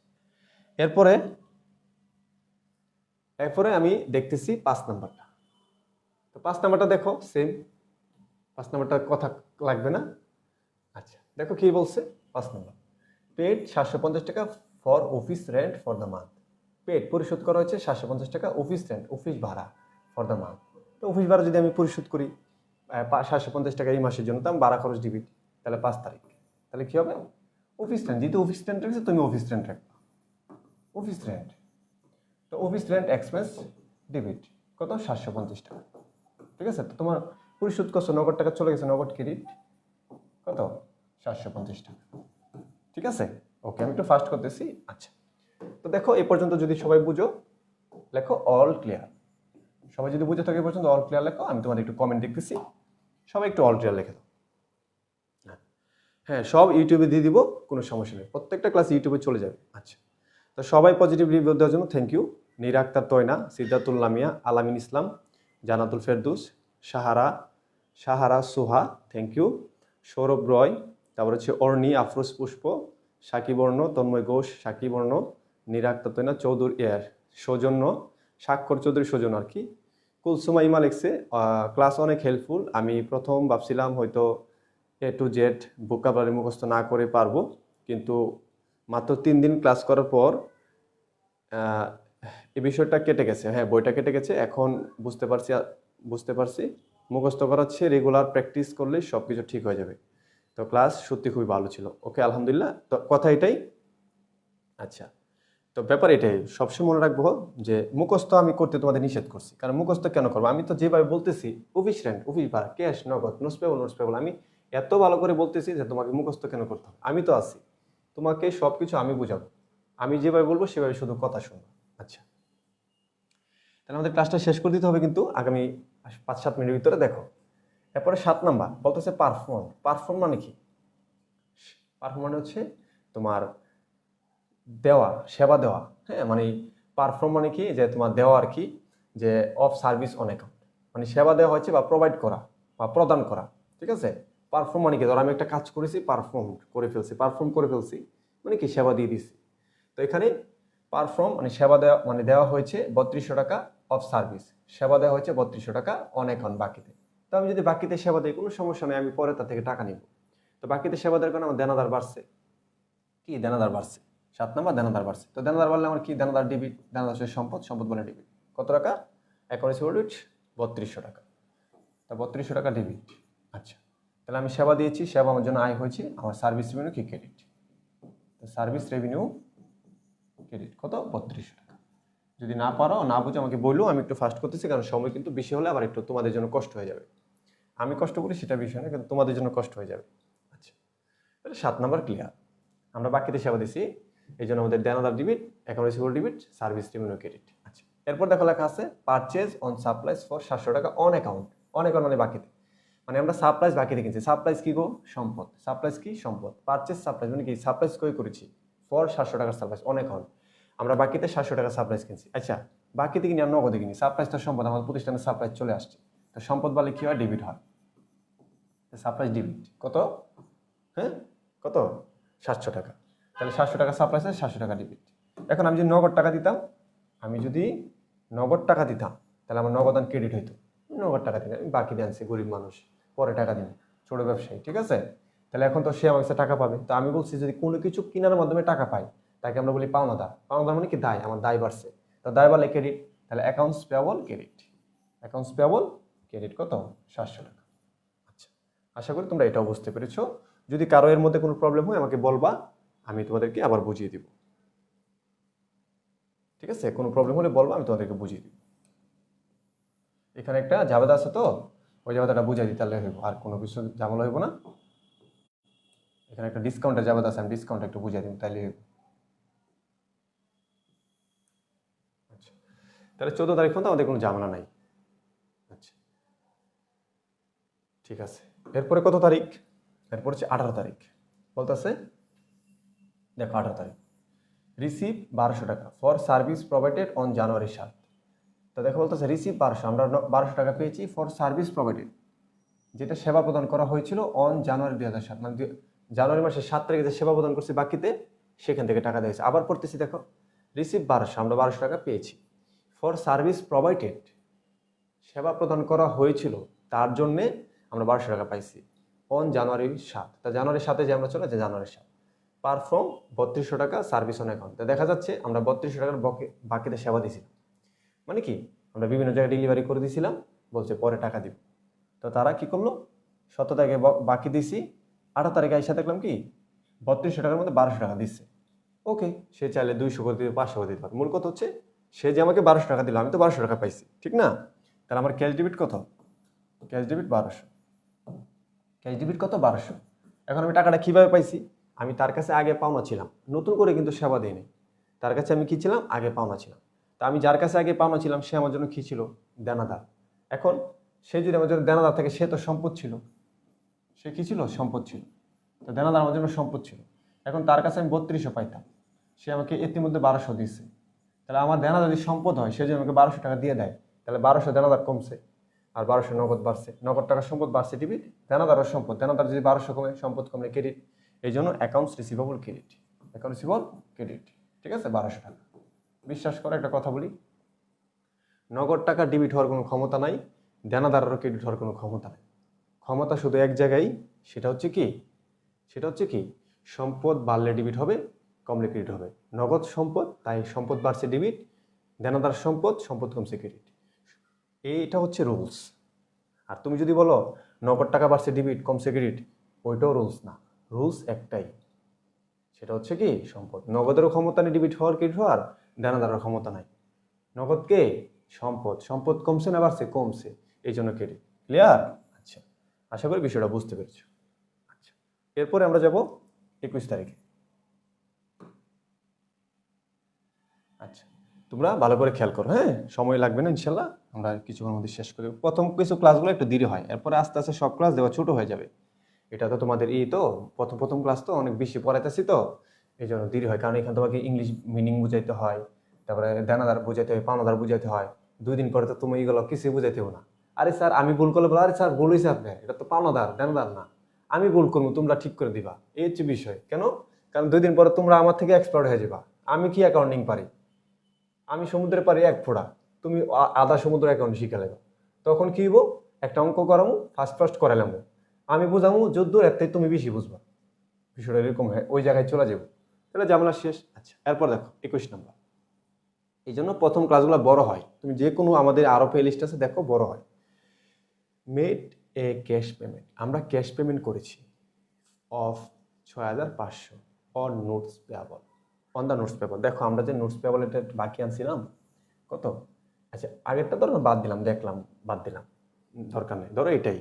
এরপরে আমি দেখতেছি 5 নাম্বারটা। তো 5 নাম্বারটা দেখো সেম, 5 নাম্বারটা কথা লাগবে না। আচ্ছা দেখো কি বলছে 5 নাম্বার, পেড 750 টাকা for office rent for the month. Paid পরিশোধ করা হয়েছে 750 টাকা অফিস রেন্ট, অফিস ভাড়া ফর দ্য মান্থ। তো অফিস ভাড়া যদি আমি পরিশোধ করি 750 টাকা এই মাসের জন্য, তো আমি ভাড়া খরচ ডিবিট, তাহলে 5 তারিখ, তাহলে কি হবে, অফিস রেন্ট, যেহেতু অফিস রেন্ট রেখেছে তুমি অফিস রেন্ট রাখবা, অফিস রেন্ট, তো অফিস রেন্ট এক্সপেন্স ডেবিট কত, 750 টাকা। ঠিক আছে, তো তোমার পরিশোধ করছো, নগদ টাকা চলে গেছে, নগদ ক্রেডিট কত, 750 টাকা। ঠিক আছে, ওকে আমি একটু ফাস্ট করতেছি। আচ্ছা তো দেখো এই পর্যন্ত যদি সবাই বুঝো লেখো অল ক্লিয়ার, সবাই যদি বুঝে থাকে এই পর্যন্ত অল ক্লিয়ার লেখো, আমি তোমাদের একটু কমেন্ট দেখতেছি, সবাই একটু অল ক্লিয়ার লিখে দাও। হ্যাঁ সব ইউটিউবে দিয়ে দিব, কোনো সমস্যা নেই, প্রত্যেকটা ক্লাস ইউটিউবে চলে যাবে। আচ্ছা তো সবাই পজিটিভ রিভিউ দেওয়ার জন্য থ্যাংক ইউ। নীরা আক্তার তয়না, সিদ্ধাতুল লামিয়া, আলামিন ইসলাম, জানাতুল ফেরদুস, সাহারা সুহা, থ্যাংক ইউ। সৌরভ রয়, তারপর হচ্ছে অর্ণি, আফরোজ পুষ্প, সাকিবর্ণ, তন্ময় ঘোষ, সাকিবর্ণ, নীরা আক্তার তয়না, চৌধুরী সৌজন্য, স্বাক্ষর চৌধুরী সৌজন্য আর কি। কুলসুমা ইমা লিখছে ক্লাস অনেক হেল্পফুল, আমি প্রথম ভাবছিলাম হয়তো A to Z ভোকাবুলারি মুখস্থ না করে পারবো, কিন্তু মাত্র 3 দিন ক্লাস করার পর এই বিষয়টা কেটে গেছে। হ্যাঁ বইটা কেটে গেছে, এখন বুঝতে পারছি মুখস্থ করাচ্ছে, রেগুলার প্র্যাকটিস করলে সব কিছু ঠিক হয়ে যাবে। তো ক্লাস সত্যি খুবই ভালো ছিল। ওকে আলহামদুলিল্লাহ, তো কথা এটাই। আচ্ছা তো ব্যাপার এটাই, সবসময় মনে রাখবো যে মুখস্থ আমি করতে তোমাদের নিষেধ করছি, কারণ মুখস্থ কেন করবো, আমি তো যেভাবে বলতেছি অফিস রেন্ট, অফিস ভাড়া, ক্যাশ, নগদ, নোটস পেবল, আমি এত ভালো করে বলতেছি যে তোমাকে মুখস্থ কেন করতে হবে, আমি তো আছি, তোমাকে সবকিছু আমি বুঝাবো, আমি যেভাবে বলবো সেভাবে শুধু কথা শুনবো। আচ্ছা তাহলে আমাদের ক্লাসটা শেষ করে দিতে হবে কিন্তু আগামী 5-7 মিনিটের ভিতরে। দেখো এরপরে 7 নাম্বার বলতেছে পারফর্ম মানে কি, পারফর্ম মানে হচ্ছে তোমার দেওয়া, সেবা দেওয়া। হ্যাঁ মানে পারফর্ম মানে কি, যে তোমার দেওয়া আর কি, যে অফ সার্ভিস অন অ্যাকাউন্ট, মানে সেবা দেওয়া হচ্ছে বা প্রোভাইড করা বা প্রদান করা। ঠিক আছে, পারফর্ম মানে কি, ধর আমি একটা কাজ করেছি, পারফর্ম করে ফেলছি মানে কি, সেবা দিয়ে দিছি। তো এখানে পারফর্ম মানে সেবা দেওয়া, মানে দেওয়া হয়েছে 3200 টাকা অফ সার্ভিস, সেবা দেওয়া হয়েছে 3200 টাকা অন অ্যাকাউন্ট বাকিতে। তো আমি যদি বাকিতে সেবা দিই কোনো সমস্যা নেই, আমি পরে তার থেকে টাকা নিব। তো বাকিতে সেবা দেওয়ার কারণে আমার দেনাদার বাড়ছে, কি দেনাদার বাড়ছে, 7 নাম্বার দেনাদার বাড়ছে। তো দেনাদার বাড়লে আমার কি, দেনাদার ডেবিট, দেনাদার হচ্ছে সম্পদ বলে ডেবিট, কত টাকা, অ্যাকাউন্ট রিসিভেবল 3200 টাকা, তা 3200 টাকা ডেবিট। আচ্ছা তাহলে আমি সেবা দিয়েছি, সেবা আমার জন্য আয় হয়েছে, আমার সার্ভিস রেভিনিউ কি ক্রেডিট, তো সার্ভিস রেভিনিউ ক্রেডিট কত, 3200 টাকা। যদি না পারো, না বুঝে আমাকে বললো, আমি একটু ফাস্ট করতেছি, কারণ সময় কিন্তু বেশি হলে আবার একটু তোমাদের জন্য কষ্ট হয়ে যাবে, আমি কষ্ট করি সেটা বিষয় না, কিন্তু তোমাদের জন্য কষ্ট হয়ে যাবে। আচ্ছা তাহলে 7 নাম্বার ক্লিয়ার, আমরা বাকিতে সেবা দিছি, এই জন্য আমাদের দেনাদার debit, account receivable debit, service revenue credit. আচ্ছা এরপর দেখো লেখা আছে পারচেজ অন সাপ্লাইজ ফর 700 টাকা অন অ্যাকাউন্ট, মানে বাকিতে, মানে আমরা সাপ্লাইজ বাকিতে কিনছি, সাপ্লাইজ কি গো, সম্পদ, সাপ্লাইজ কি, সম্পদ, পারচেজ সাপ্লাইজ মানে কি, সাপ্লাইজ করেছি ফর 700 টাকার সাপ্লাইজ অন অ্যাকাউন্ট, আমরা বাকিতে 700 টাকা সাপ্লাইজ কিনছি। আচ্ছা বাকিতে কিনি আর নগদে কিনি, সাপ্লাইজ তো সম্পদ, আমাদের প্রতিষ্ঠানের সাপ্লাইজ চলে আসছে, তো সম্পদ বলে কি হয়, ডেবিট হয়, সাপ্লাইজ ডেবিট কত, হ্যাঁ কত, 700 টাকা, তাহলে 700 টাকা সাপ্লাইজ, 700 টাকা ডেবিট। এখন আমি যদি নগদ টাকা দিতাম, তাহলে আমার নগদান ক্রেডিট হইতো, নগদ টাকা দিতাম, আমি বাকি দিয়ে আনছি, গরিব মানুষ, পরে টাকা দিন, ছোট ব্যবসায়ী। ঠিক আছে, তাহলে এখন তো সে আমার কাছে টাকা পাবে, তো আমি বলছি যদি কোনো কিছু কেনার মাধ্যমে টাকা পাই তাকে আমরা বলি পাওনাদার, পাওনাদার মানে কি, দায়, আমার দায় বাড়ছে, তো দায় বাড়লে ক্রেডিট, তাহলে অ্যাকাউন্টস পেয়াবল ক্রেডিট কত, 700 টাকা। আচ্ছা আশা করি তোমরা এটাও বুঝতে পেরেছো, যদি কারো এর মধ্যে কোনো প্রবলেম হয় আমাকে বলবা, আমি তোমাদেরকে আবার বুঝিয়ে দিব। ঠিক আছে, কোনো প্রবলেম হলে বলবা, আমি তোমাদেরকে বুঝিয়ে দিব। এখানে একটা জাবেদা আছে, তো ওই জাবেদাটা বুঝিয়ে দিতে তাহলে হইব, আর কোনো কিছু ঝামেলা হইব না। এখানে একটা ডিসকাউন্টের জাবেদা আছে, আমি ডিসকাউন্ট একটু বুঝিয়ে দিব তাইলে হইব। আচ্ছা তাহলে 14 তারিখ পর্যন্ত আমাদের কোনো ঝামেলা নাই। আচ্ছা ঠিক আছে, এরপরে কত তারিখ, এরপর হচ্ছে 18 তারিখ, বলতেছে দেখো 18 তারিখ রিসিভ 1200 টাকা for service provided on January 7। তো দেখো বলতেছে রিসিভ 1200, আমরা 1200 টাকা পেয়েছি ফর সার্ভিস প্রোভাইডেড, যেটা সেবা প্রদান করা হয়েছিল অন জানুয়ারি 2007, মানে জানুয়ারি মাসের 7 তারিখে যে সেবা প্রদান করছি বাকিতে, সেখান থেকে টাকা দিয়েছে। আবার পড়তেছি দেখো রিসিভ 1200, আমরা 1200 টাকা পেয়েছি। ফর সার্ভিস প্রোভাইডেড, সেবা প্রদান করা হয়েছিল তার জন্যে আমরা 1200 টাকা পাইছি অন জানুয়ারি 7। তা জানুয়ারি 7-এ যে আমরা চলে যে জানুয়ারি 7 পারফর্ম 3200 টাকা সার্ভিস অন অ্যাকাউন্ট। তো দেখা যাচ্ছে আমরা 3200 টাকার বাকিতে সেবা দিয়েছিলাম, মানে কি আমরা বিভিন্ন জায়গায় ডেলিভারি করে দিয়েছিলাম, বলছে পরে টাকা দিব। তো তারা কি করলো, 17 তারিখে বাকি দিছি, 18 তারিখে এসে দেখলাম কি 3200 টাকার মধ্যে 1200 টাকা দিচ্ছে। ওকে, সে চাইলে 200 করে দিতে, 500 করে দিতে পারে। মূল কথা হচ্ছে সে যে আমাকে 1200 টাকা দিল, আমি তো 1200 টাকা পাইছি, ঠিক না? তাহলে আমার ক্যাশ ডেবিট কত? Cash debit 1200। ক্যাশ ডেবিট কত? 1200। এখন আমি টাকাটা কিভাবে পাইছি? আমি তার কাছে আগে পাওনা ছিলাম, নতুন করে কিন্তু সেবা দিইনি। তার কাছে আমি কি ছিলাম? আগে পাওনা ছিলাম। তা আমি যার কাছে আগে পাওনা ছিলাম সে আমার জন্য কি ছিল? দেনাদার। এখন সে যদি আমার জন্য দেনাদার থাকে, সে তো সম্পদ ছিল, সে কি ছিল? সম্পদ ছিল। তো দেনাদার আমার জন্য সম্পদ ছিল। এখন তার কাছে আমি 3200 পাইতাম, সে আমাকে ইতিমধ্যে 1200 দিচ্ছে। তাহলে আমার দেনাদার যদি সম্পদ হয়, সে যদি আমাকে 1200 টাকা দিয়ে দেয়, তাহলে 1200 দেনাদার কমছে আর 1200 নগদ বাড়ছে। নগদ টাকা সম্পদ বাড়ছে, ডেবিট। দেনাদারও সম্পদ, দেনাদার যদি 1200 কমে, সম্পদ কমলে ক্রেডিট। এই জন্য accounts receivable credit, account receivable credit, ঠিক আছে? 1200 টাকা। বিশ্বাস করে একটা কথা বলি, নগদ টাকা ডেবিট হওয়ার কোনো ক্ষমতা নাই, দেনাদারেরও ক্রেডিট হওয়ার কোনো ক্ষমতা নাই। ক্ষমতা শুধু এক জায়গায়, সেটা হচ্ছে কি? সেটা হচ্ছে কি? সম্পদ বাড়লে ডেবিট হবে, কমলে ক্রেডিট হবে। নগদ সম্পদ, তাই সম্পদ বাড়ছে ডেবিট, দেনাদার সম্পদ, সম্পদ কমছে ক্রেডিট। এইটা হচ্ছে রুলস। আর তুমি যদি বলো নগদ টাকা বাড়ছে ডেবিট, কমছে ক্রেডিট, ওইটাও রুলস না। রুলস একটাই, সেটা হচ্ছে কি? সম্পদ। নগদেরও ক্ষমতা নেই ডেবিট হওয়ার, ক্রেডিট হওয়ার, দেনাদারের ক্ষমতা নাই। নগদ কে? সম্পদ। সম্পদ কমছে না বাড়ছে? কমছে, এই জন্য ক্রেডিট। ক্লিয়ার? আচ্ছা, আশা করি বিষয়টা বুঝতে পেরেছো। আচ্ছা, এরপরে আমরা যাব 21 তারিখে। আচ্ছা, তোমরা ভালো করে খেয়াল করো, হ্যাঁ? সময় লাগবে না ইনশাল্লাহ, আমরা কিছুক্ষণের মধ্যে শেষ করি। প্রথম কিছু ক্লাসগুলো একটু দেরি হয়, এরপরে আস্তে আস্তে সব ক্লাস দেওয়া ছোট হয়ে যাবে। এটা তো তোমাদের তো প্রথম প্রথম ক্লাস, তো অনেক বেশি পড়াইতেছি, তো এই জন্য দেরি হয়। কারণ এখানে তোমাকে ইংলিশ মিনিং বুঝাইতে হয়, তারপরে দেনাদার বুঝাইতে হয়, পাওনাদার বুঝাইতে হয়। 2 দিন পরে তো তুমি এগুলো কিছু বুঝাইতেও না। আরে স্যার আমি ভুল করলে বলো, আরে স্যার ভুল হয়েছে আপনার, এটা তো পাওনাদার, দেনাদার না। আমি ভুল করবো, তোমরা ঠিক করে দিবা, এই হচ্ছে বিষয়। কেন? কারণ 2 দিন পরে তোমরা আমার থেকে এক্সপার্ট হয়ে যাবা। আমি কি অ্যাকাউন্টিং পারি? আমি সমুদ্রে পারি 1 ফোঁটা, তুমি আধা সমুদ্র অ্যাকাউন্ট শিখে নেবে। তখন কি হইব? একটা অঙ্ক করামু, ফার্স্ট করালামু, আমি বুঝামু যদ্দূর, এর থেকে তুমি বেশি বুঝবা। বিষয়টা এরকম হয়, ওই জায়গায় চলে যাবো, তাহলে ঝামেলা শেষ। আচ্ছা, এরপর দেখো 21 নম্বর। এই জন্য প্রথম ক্লাসগুলো বড় হয়, তুমি যে কোনো আমাদের আরো প্লে লিস্ট আছে দেখো, বড় হয়। মেড এ ক্যাশ পেমেন্ট, আমরা ক্যাশ পেমেন্ট করেছি of 6500 on notes payable, on the notes paper. দেখো আমরা যে নোটস পেয়াবল এটা বাকি আনছিলাম কত? আচ্ছা, আগেরটা ধরো বাদ দিলাম, দেখলাম বাদ দিলাম, দরকার নেই। ধরো এটাই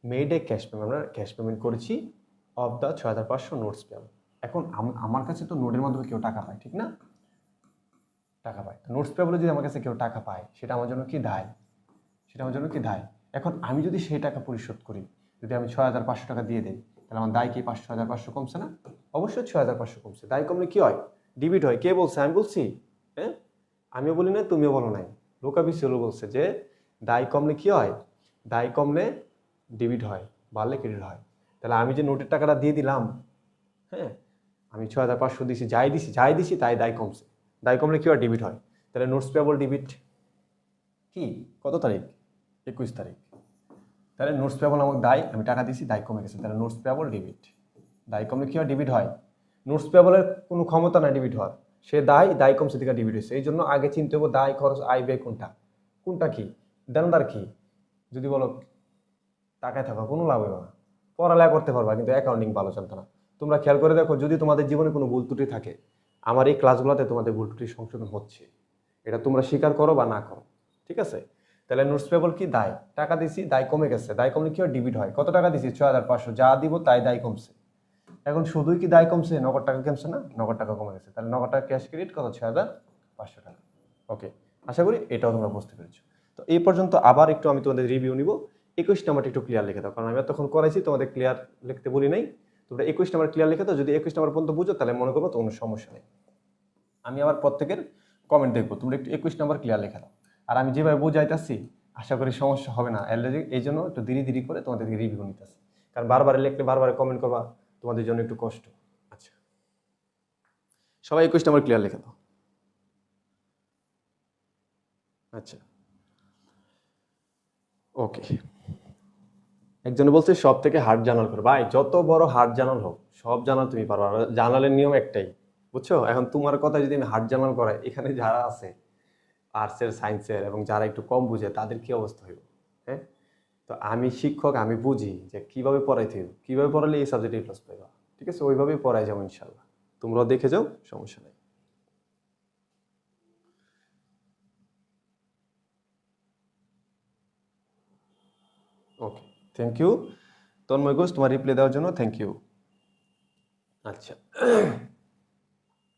মেড এ ক্যাশ পেমেন্ট, আমরা ক্যাশ পেমেন্ট করেছি অফ দ্য 6500 নোটস পেয়াবল। এখন আমার কাছে তো নোটের মাধ্যমে কেউ টাকা পায়, ঠিক না? টাকা পায়। নোটস পেয়াবলে যদি আমার কাছে কেউ টাকা পায়, সেটা আমার জন্য কি দায়? সেটা আমার জন্য কি দায়? এখন আমি যদি সেই টাকা পরিশোধ করি, যদি আমি 6500 টাকা দিয়ে দিই, তাহলে আমার দায় কি 6500 কমছে না? অবশ্যই 6500 কমছে। দায় কমলে কি হয়? ডেবিট হয়। কে বলছে? আমি বলছি? হ্যাঁ, আমিও বলি না, তুমিও বলো নাই, লোকা বিসিওলো বলছে যে দায় কমলে কি হয়? দায় কমলে ডেবিট হয়, বাড়লে ক্রেডিট হয়। তাহলে আমি যে নোটের টাকাটা দিয়ে দিলাম, হ্যাঁ, আমি 6500 দিছি, যাই দিছি তাই দায় কমছে। দায় কমলে কি হয়? ডেবিট হয়। তাহলে নোটস পেয়েবল ডেবিট কি? কত তারিখ? 21 তারিখ। তাহলে নোটস পেয়েবল আমার দায়, আমি টাকা দিছি, দায় কমে গেছে, তাহলে নোটস পেয়েবল ডেবিট। দায় কমলে কি হয়? ডেবিট হয়। নোটস পেয়েবলের কোনো ক্ষমতা নাই ডেবিট হওয়ার, সে দায় কমছে থেকে ডেবিট হয়েছে। এই জন্য আগে চিনতে হবে দায়, খরচ, আয়, ব্যয় কোনটা, কোনটা কি, দেনদার কি। যদি বলো টাকায় থাকা, কোনো লাভ হবে না। পড়ালেখা করতে পারবা, কিন্তু অ্যাকাউন্টিং ভালো জানতো না। তোমরা খেয়াল করে দেখো, যদি তোমাদের জীবনে কোনো ভুল ত্রুটি থাকে, আমার এই ক্লাসগুলোতে তোমাদের ভুল ত্রুটি সংশোধন হচ্ছে, এটা তোমরা স্বীকার করো বা না করো, ঠিক আছে? তাহলে নোটস পেয়েবল কি? দায়। টাকা দিছি, দায় কমে গেছে, দায় কমলে কি হয়? ডেবিট হয়। কত টাকা দিছি? 6500, যা দিব তাই দায় কমছে। এখন শুধুই কি দায় কমছে, নগদ টাকা কমছে না? নগদ টাকা কমে গেছে। তাহলে নগদ টাকা ক্যাশ ক্রেডিট কত? 6500 টাকা। ওকে, আশা করি এটাও তোমরা বুঝতে পেরেছো। তো এই পর্যন্ত আবার একটু আমি তোমাদের রিভিউ নিব। 21 নাম্বারটা একটু ক্লিয়ার লিখে দাও, কারণ আমি তখন করাইছি, তোমাদের ক্লিয়ার লিখতে বলি নাই। তোমরা 21 নাম্বার ক্লিয়ার লিখে দাও, যদি 21 নাম্বার পর্যন্ত বুঝো তাহলে মনে করবো তো কোনো সমস্যা নেই। আমি আবার প্রত্যেকের কমেন্ট দেখবো, তোমরা একটু 21 নাম্বার ক্লিয়ার লিখে দাও। আর আমি যেভাবে বুঝাইতেছি আশা করি সমস্যা হবে না, এই জন্য একটু ধীরে ধীরে করে তোমাদেরকে রিভিউ নিতেছি, কারণ বারবার লিখলে বারবার কমেন্ট করবা, তোমাদের জন্য একটু কষ্ট। আচ্ছা, সবাই 21 নাম্বার ক্লিয়ার লিখে দাও। আচ্ছা, ওকে। একজনে বলছে সব থেকে হার্ড জার্নাল করো। ভাই যত বড় হার্ড জার্নাল হোক, সব জার্নাল তুমি পারো। জার্নালের নিয়ম একটাই, বুঝছো? এখন তোমার কথা যদি আমি হার্ড জার্নাল করাই, এখানে যারা আছে আর্টসের, সায়েন্সের এবং যারা একটু কম বুঝে তাদের কি অবস্থা হইব? হ্যাঁ, তো আমি শিক্ষক, আমি বুঝি যে কিভাবে পড়াইতে হইব, কিভাবে পড়ালে এই সাবজেক্টে A+ পাইবা। ঠিক আছে, ওইভাবেই পড়াই যাবো ইনশাল্লাহ। তোমরাও দেখে যাও, সমস্যা নেই। ওকে, থ্যাংক ইউ তন্ময় ঘোষ, তোমার রিপ্লাই দেওয়ার জন্য থ্যাংক ইউ। আচ্ছা,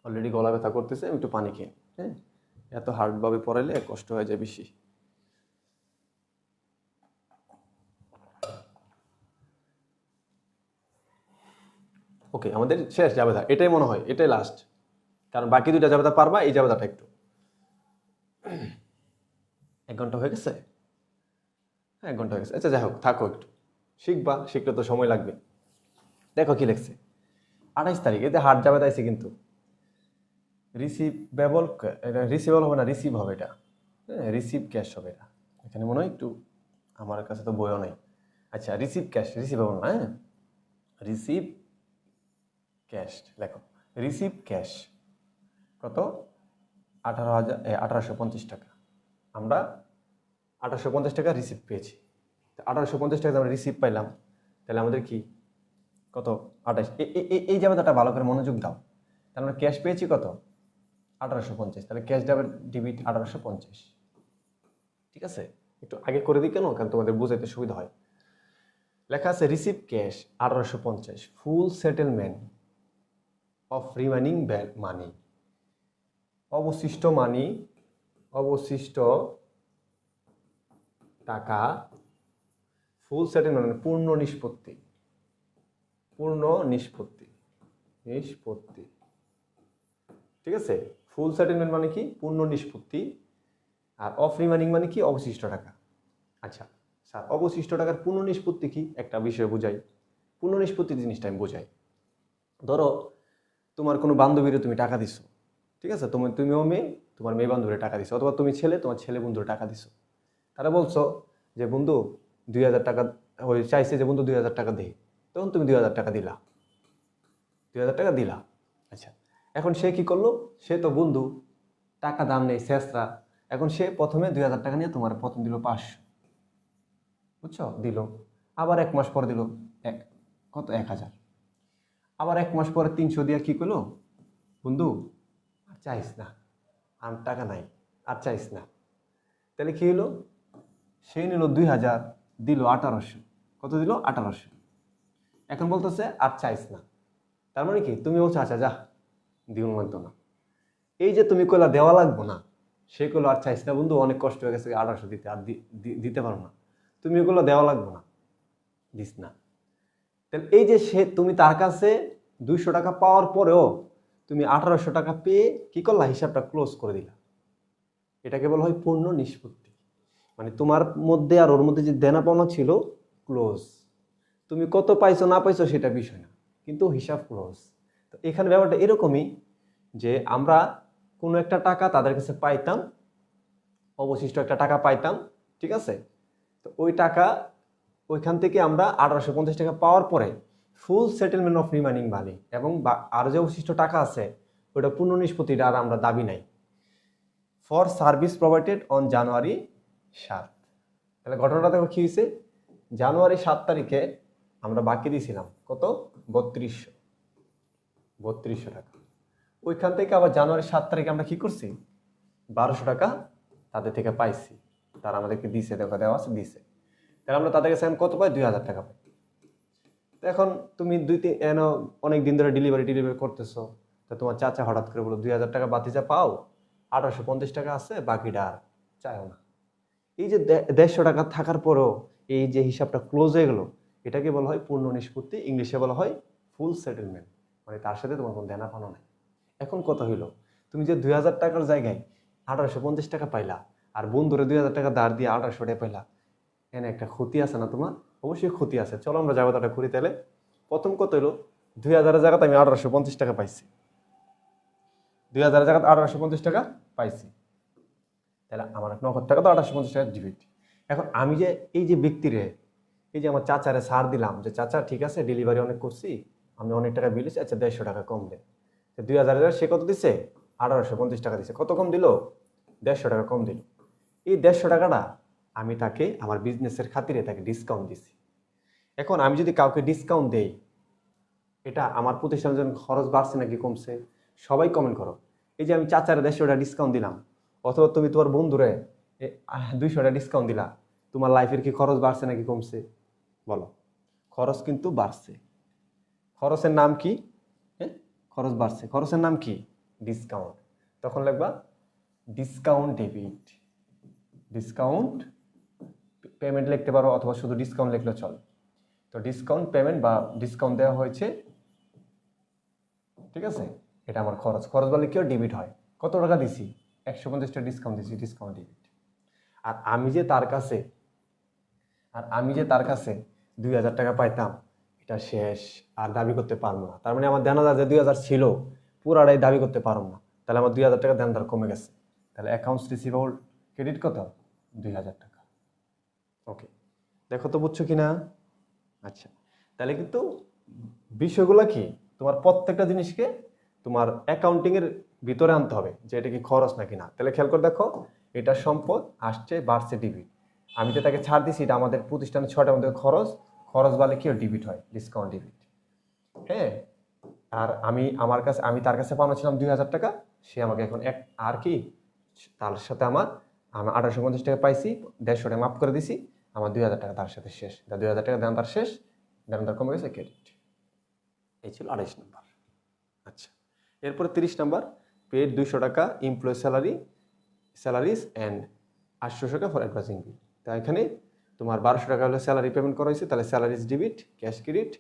অলরেডি গলা ব্যথা করতেছে, আমি একটু পানি খেয়ে। হ্যাঁ, এত হার্ডভাবে পড়াইলে কষ্ট হয়ে যায় বেশি। ওকে, আমাদের শেষ জাবেদা, এটাই মনে হয়, এটাই লাস্ট, কারণ বাকি দুইটা জাবেদা পারবা, এই জাবেদাটা একটু। 1 ঘন্টা হয়ে গেছে? হ্যাঁ, 1 ঘন্টা হয়ে গেছে। আচ্ছা, যাই হোক, থাকো, একটু শিখবা, শিখলে তো সময় লাগবে। দেখো কি লিখছে, 28 তারিখ, এতে হার্ড জাবেদা আছে কিন্তু। রিসিভেবল, এটা রিসিভেবল হবে না, রিসিভ হবে এটা। হ্যাঁ, রিসিভ ক্যাশ হবে এটা। এখানে মনে হয় একটু, আমার কাছে তো বইও নাই। আচ্ছা, রিসিভ ক্যাশ, রিসিভেবল না। হ্যাঁ, রিসিভ ক্যাশ লেখো। রিসিভ ক্যাশ কত? 1850 টাকা। আমরা 1850 টাকা রিসিভ পেয়েছি। 1850 টাকা আমরা রিসিভ পাইলাম, তাহলে আমাদের কি কত? 28। এই জায়গাটা ভালো করে মনোযোগ দাও। তাহলে আমরা ক্যাশ পেয়েছি কত? 1850। তাহলে ক্যাশ ডেবিট 1850। ঠিক আছে, একটু আগে করে দিই কেন, কারণ তোমাদের বুঝাইতে সুবিধা হয়। লেখা আছে receive cash 1850, full settlement of remaining money. অবশিষ্ট মানি, অবশিষ্ট টাকা, ফুল সেটেলমেন্ট মানে পূর্ণ নিষ্পত্তি, পূর্ণ নিষ্পত্তি, নিষ্পত্তি। ঠিক আছে, ফুল সেটেলমেন্ট মানে কি? পূর্ণ নিষ্পত্তি। আর অফ রিমেনিং মানে কি? অবশিষ্ট টাকা। আচ্ছা স্যার, অবশিষ্ট টাকার পূর্ণ নিষ্পত্তি কি? একটা বিষয় বুঝাই। পূর্ণ নিষ্পত্তি জিনিসটা আমি বোঝাই। ধরো তোমার কোনো বান্ধবীরে তুমি টাকা দিছো, ঠিক আছে, তুমিও মেয়ে, তোমার মেয়ে বান্ধবীরে টাকা দিছো, অথবা তুমি ছেলে, তোমার ছেলে বন্ধুরে টাকা দিছো। তারা বলছো যে বন্ধু 2000 টাকা, ওই চাইছে যে বন্ধু 2000 টাকা দে, তখন তুমি 2000 টাকা দিলা, 2000 টাকা দিলা। আচ্ছা, এখন সে কি করলো? সে তো বন্ধু, টাকা দাম নেই, শেষরা। এখন সে প্রথমে 2000 টাকা নিয়ে তোমার প্রথম দিল 500, বুঝছো, দিল। আবার 1 মাস পরে দিল কত? 1000। আবার 1 মাস পরে 300 দিয়া কি করলো? বন্ধু আর চাইস না, আর টাকা নাই, আর চাইস না। তাহলে কি হলো? সে নিল 2000, দিল 1800। কত দিল? 1800। এখন বলতেছে আর চাইস না। তার মানে কি? তুমি বলছো আচ্ছা যা, দিন লাগতো না। এই যে তুমি কইলা দেওয়া লাগবো না, সে কইলো আর চাইস না বন্ধু, অনেক কষ্ট হয়ে গেছে 1800 দিতে, আর দিতে পারো না। তুমি ওগুলো দেওয়া লাগবো না, দিস না। তাহলে এই যে সে, তুমি তার কাছে 200 টাকা পাওয়ার পরেও তুমি 1800 টাকা পেয়ে কি করলা? হিসাবটা ক্লোজ করে দিলা। এটাকে বলা হয় পূর্ণ নিষ্পত্তি। মানে তোমার মধ্যে আর ওর মধ্যে যে দেনা পাওনা ছিল, ক্লোজ। তুমি কত পাইছো না পাইছো সেটা বিষয় না, কিন্তু হিসাব ক্লোজ। তো এখানে ব্যাপারটা এরকমই যে আমরা কোনো একটা টাকা তাদের কাছে পাইতাম, অবশিষ্ট একটা টাকা পাইতাম, ঠিক আছে। তো ওই টাকা, ওইখান থেকে আমরা 1850 টাকা পাওয়ার পরে ফুল সেটেলমেন্ট অফ রিমেনিং মানি, এবং আর যে অবশিষ্ট টাকা আছে ওইটা পূর্ণ নিষ্পত্তিটা আর আমরা দাবি নাই, for service provided on January 7। তাহলে ঘটনাটা দেখো কি হয়েছে? জানুয়ারি 7 তারিখে আমরা বাকি দিয়েছিলাম কত? 3200 টাকা। ওইখান থেকে আবার জানুয়ারি 7 তারিখে আমরা কি করছি? 1200 টাকা তাদের থেকে পাইছি, তারা আমাদেরকে দিছে, দেওয়া আছে, দিছে। তাহলে আমরা তাদের কাছে কত পাই? 2000 টাকা পাই। তো এখন তুমি অনেক দিন ধরে ডেলিভারি করতেছো, তো তোমার চাচা হঠাৎ করে বলো 2000 টাকা বাতিজা পাও, 1850 টাকা আছে, বাকিটা আর চাইও না। এই যে 150 টাকা থাকার পরেও এই যে হিসাবটা ক্লোজ হয়ে গেল, এটাকে বলা হয় পূর্ণ নিষ্পত্তি, ইংলিশে বলা হয় ফুল সেটেলমেন্ট, মানে তার সাথে তোমার কোনো দেনা পানো নাই। এখন কথা হইলো, তুমি যে 2000 টাকার জায়গায় 1850 টাকা পাইলা, আর বন্ধুরে 2000 টাকা ধার দিয়ে 1800 টাকা পাইলা, এখানে একটা ক্ষতি আছে না তোমার? অবশ্যই ক্ষতি আছে। চলো আমরা জায়গাটা করি তাহলে। প্রথম কত হইলো, 2000 এর জায়গাতে আমি 1850 টাকা পাইছি, 2000 এর জায়গাতে 1850 টাকা পাইছি, তাহলে আমার নগদ টাকা তো 1850 টাকা ডিবিট। এখন আমি যে এই যে ব্যক্তিরে, এই যে আমার চাচারে ছাড় দিলাম, যে চাচা ঠিক আছে ডেলিভারি অনেক করছি, আমি অনেক টাকা বিল, আচ্ছা 150 টাকা কম দেন। 2000 সে কত দিছে? 1850 টাকা দিছে। কত কম দিল? 150 টাকা কম দিল। এই 150 টাকাটা আমি তাকে আমার বিজনেসের খাতিরে তাকে ডিসকাউন্ট দিছি। এখন আমি যদি কাউকে ডিসকাউন্ট দেই, এটা আমার প্রতিষ্ঠানের জন্য খরচ বাড়ছে নাকি কমছে? সবাই কমেন্ট করো। এই যে আমি চাচারে 150 টাকা ডিসকাউন্ট দিলাম, অথবা তুমি তোমার বন্ধুরে 200 টাকা ডিসকাউন্ট দিলা, তোমার লাইফের কি খরচ বাড়ছে নাকি কমছে? বলো। খরচ কিন্তু বাড়ছে। খরচের নাম কি? হ্যাঁ, খরচ বাড়ছে। খরচের নাম কি? ডিসকাউন্ট। তখন লিখবা ডিসকাউন্ট ডেবিট। ডিসকাউন্ট পেমেন্ট লিখতে পারো, অথবা শুধু ডিসকাউন্ট লিখলে চলে। তো ডিসকাউন্ট পেমেন্ট বা ডিসকাউন্ট দেওয়া হয়েছে, ঠিক আছে, এটা আমার খরচ। খরচ বলে কেউ ডেবিট হয়। কত টাকা দিছি? 150 টাকা ডিসকাউন্ট দিছি, ডিসকাউন্ট ডেবিট। আর আমি যে তার কাছে 2000 টাকা পাইতাম, এটা শেষ, আর দাবি করতে পারবো না। তার মানে আমার দেনাদার যে 2000 ছিল, পুরাটাই দাবি করতে পারবো না। তাহলে আমার 2000 টাকা দেনাদার কমে গেছে। তাহলে অ্যাকাউন্টস রিসিভেবল ক্রেডিট কত? 2000 টাকা। ওকে, দেখো তো বুঝছো কিনা? আচ্ছা, তাহলে কিন্তু বিষয়গুলো কি, তোমার প্রত্যেকটা জিনিসকে তোমার অ্যাকাউন্টিং এর ভিতরে আনতে হবে, যে এটা কি খরচ নাকি না। তাহলে খেয়াল করে দেখো, এটা সম্পদ, আসছে বাড়ছে ডিবিট। আমি যে তাকে ছাড় দিছি, এটা আমাদের প্রতিষ্ঠানের 6টার মধ্যে খরচ। খরচ বলে কি ডিবিট হয়, ডিসকাউন্ট ডিবিট। হ্যাঁ, আর আমি তার কাছে পাওনা ছিলাম 2000 টাকা, সে আমাকে এখন আর কি, তার সাথে আমি 1850 টাকা পাইছি, 150 টাকা মাফ করে দিছি, আমার 2000 টাকা তার সাথে শেষ। 2000 টাকা দেন তার শেষ, দেন তার কমে গেছে, ক্রেডিট। এই ছিল 28 নম্বর। আচ্ছা, এরপরে 30 নম্বর, পেড 200 টাকা এমপ্লয় স্যালারিজ অ্যান্ড 800 টাকা ফর অ্যাডভাইজিং বিল। তা এখানে তোমার 1200 টাকা হলে স্যালারি পেমেন্ট করা হয়েছে, তাহলে স্যালারিজ ডিবিট, ক্যাশ ক্রেডিট।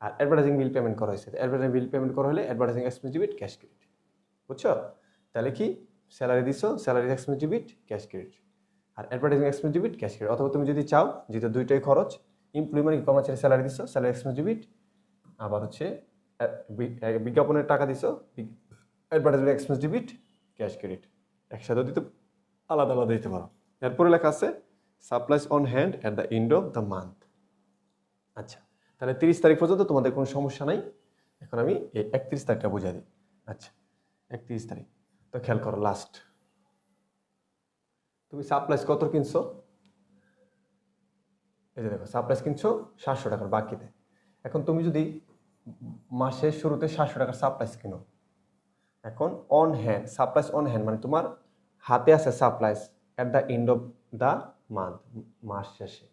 আর অ্যাডভার্টাইজিং বিল পেমেন্ট করা হয়েছে, অ্যাডভার্টাইজিং বিল পেমেন্ট করা হলে advertising expense debit, cash credit. বুঝছো? তাহলে কি, স্যালারি দিছো, salary expense debit, cash credit. আর advertising expense debit, cash credit. অথবা তুমি যদি চাও, যেহেতু দুইটাই খরচ, এমপ্লয়ি মানে কর্মচারী স্যালারি দিছো, স্যালারি এক্সপেন্স ডিবিট, আবার হচ্ছে বিজ্ঞাপনের টাকা দিছো, advertising expense debit, cash credit. একসাথে দিতে, আলাদা আলাদা দিতে পারো। এরপরে লেখা আছে supplies on hand at the end of the month. আচ্ছা, তাহলে 30 তারিখ পর্যন্ত তোমাদের কোনো সমস্যা নাই। এখন আমি এই 31 তারিখটা বুঝাই দিই। আচ্ছা, 31 তারিখ, তো খেয়াল করো, লাস্ট তুমি সাপ্লাইজ কত কিনছো? এই যে দেখো, সাপ্লাইজ কিনছো 700 টাকার বাকিতে। এখন তুমি যদি মাসের শুরুতে 700 টাকার সাপ্লাইজ কিনো, এখন on hand, supplies on hand মানে তোমার হাতে আছে supplies at the end of the month, মাস শেষে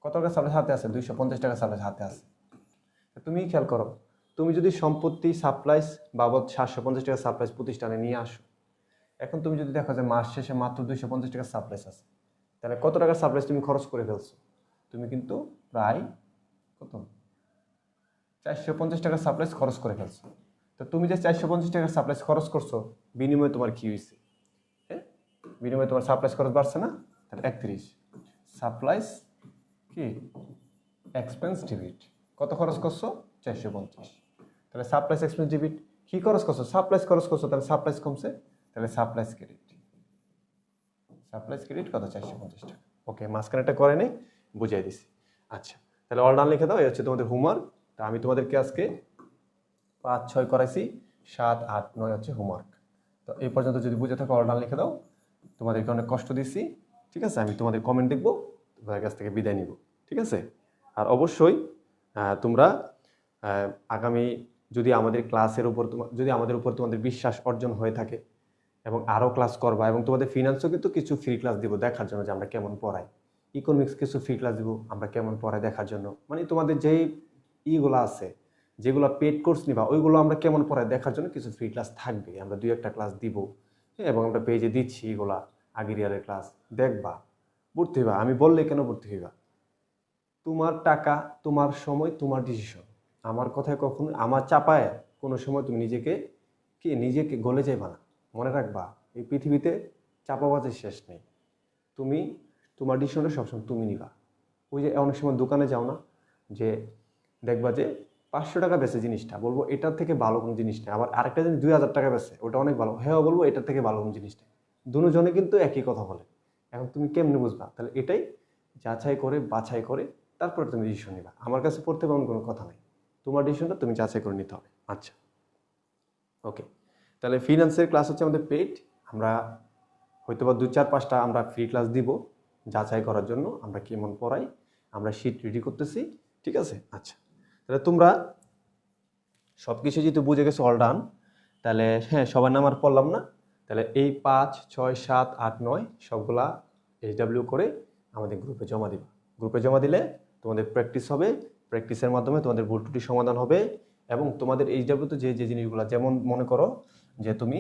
কত টাকা সাপ্লাইজ হাতে আছে? 250 টাকা সাপ্লাইজ হাতে আছে। তুমি খেয়াল করো, তুমি যদি সম্পত্তি সাপ্লাইজ বাবদ 750 টাকা সাপ্লাইজ প্রতিষ্ঠানে নিয়ে আসো, এখন তুমি যদি দেখো যে মাস শেষে মাত্র 250 টাকা সাপ্লাইজ আছে, তাহলে কত টাকার সাপ্লাইজ তুমি খরচ করে ফেলছো? তুমি কিন্তু প্রায় কত, 450 টাকার সাপ্লাইজ খরচ করে ফেলছো। তো তুমি যে 450 টাকার সাপ্লাইজ খরচ করছো, বিনিময়ে তোমার কি হয়েছে? হ্যাঁ, বিনিময়ে তোমার সাপ্লাইজ খরচ বাড়ছে না? তাহলে 31 সাপ্লাইজ কি এক্সপেন্স ডেবিট, কত খরচ করছো? 450। তাহলে সাপ্লাইজ এক্সপেন্স ডেবিট কি খরচ করছো? সাপ্লাইজ খরচ করছো, তাহলে সাপ্লাইজ কমছে, তাহলে সাপ্লাইজ ক্রেডিট। সাপ্লাইজ ক্রেডিট কত? 450 টাকা। ওকে, মাঝখানে এটা করে নেই, বুঝাই দিছি। আচ্ছা, তাহলে অল ডান লিখে দাও, এই হচ্ছে তোমাদের হোমওয়ার্ক। তা আমি তোমাদেরকে আজকে 5, 6 করাইছি, 7, 8, 9 হচ্ছে হোমওয়ার্ক। তো এই পর্যন্ত যদি বুঝে থাকো অল ডান লিখে দাও। তোমাদেরকে অনেক কষ্ট দিচ্ছি, ঠিক আছে? আমি তোমাদের কমেন্ট দেখবো, তোমাদের কাছ থেকে বিদায় নিব, ঠিক আছে? আর অবশ্যই তোমরা আগামী যদি আমাদের উপর তোমাদের বিশ্বাস অর্জন হয়ে থাকে এবং আরও ক্লাস করবা, এবং তোমাদের ফিনান্সও কিন্তু কিছু ফ্রি ক্লাস দিব দেখার জন্য যে আমরা কেমন পড়াই। ইকোনমিক্স কিছু ফ্রি ক্লাস দিব আমরা কেমন পড়াই দেখার জন্য, মানে তোমাদের যেই ইগুলো আছে, যেগুলো পেড কোর্স নিবা, ওইগুলো আমরা কেমন পড়াই দেখার জন্য কিছু ফ্রি ক্লাস থাকবে। আমরা 2-1টা ক্লাস দিব, এবং আমরা পেজে দিচ্ছি এগুলা, আগের ইয়ারের ক্লাস দেখবা, ভর্তি হইবা। আমি বললে কেন ভর্তি হইবা? তোমার টাকা, তোমার সময়, তোমার ডিসিশন। আমার কথায় কখনো আমার চাপায় কোনো সময় তুমি নিজেকে গলে যাইবা না। মনে রাখবা এই পৃথিবীতে চাপাবাজের শেষ নেই। তুমি তোমার ডিসিশনটা সবসময় তুমি নিবা। ওই যে অনেক সময় দোকানে যাও না, যে দেখবা যে 500 টাকা বেচে জিনিসটা, বলবো এটার থেকে ভালো কোনো জিনিস নেই। আবার আরেকটা জিনিস 2000 টাকা বেচে, ওটা অনেক ভালো, হ্যাঁ বলবো এটার থেকে ভালো কোনো জিনিস নেই। দুজনে কিন্তু একই কথা বলে। এখন তুমি কেমনে বুঝবা? তাহলে এটাই যাচাই করে বাছাই করে তারপরে তুমি ডিসিশন নিবা। আমার কাছে পড়তে এমন কোনো কথা নাই, তোমার ডিসিশনটা তুমি যাচাই করে নিতে হবে। আচ্ছা, ওকে। তাহলে ফিনান্সের ক্লাস হচ্ছে আমাদের পেইড। আমরা হয়তোবা 2-4-5টা আমরা ফ্রি ক্লাস দিব যাচাই করার জন্য আমরা কেমন পড়াই। আমরা শিট রেডি করতেছি, ঠিক আছে? আচ্ছা, তাহলে তোমরা সব কিছু যেহেতু বুঝে গেছো অল ডান, তাহলে হ্যাঁ সবার নাম আর পড়লাম না। তাহলে এই 5, 6, 7, 8, 9 সবগুলা HW করে আমাদের গ্রুপে জমা দিবা। গ্রুপে জমা দিলে তোমাদের প্র্যাকটিস হবে, প্র্যাকটিসের মাধ্যমে তোমাদের ভুল ত্রুটি সমাধান হবে। এবং তোমাদের HW যে যে জিনিসগুলো, যেমন মনে করো যে তুমি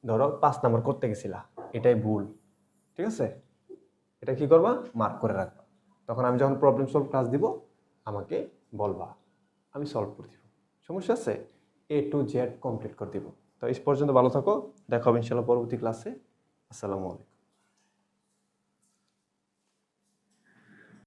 ধরো 5 নাম্বার করতে গেছিলা, এটাই ভুল, ঠিক আছে? এটা কি করবা? মার্ক করে রাখবা। তখন আমি যখন প্রবলেম সলভ ক্লাস দিব আমাকে বলবা, আমি সলভ করে দিব। সমস্যা আছে? A to Z কমপ্লিট করে দিব। তো এই পর্যন্ত ভালো থাকো, দেখা হবে ইনশাআল্লাহ পরবর্তী ক্লাসে। আসসালামু আলাইকুম।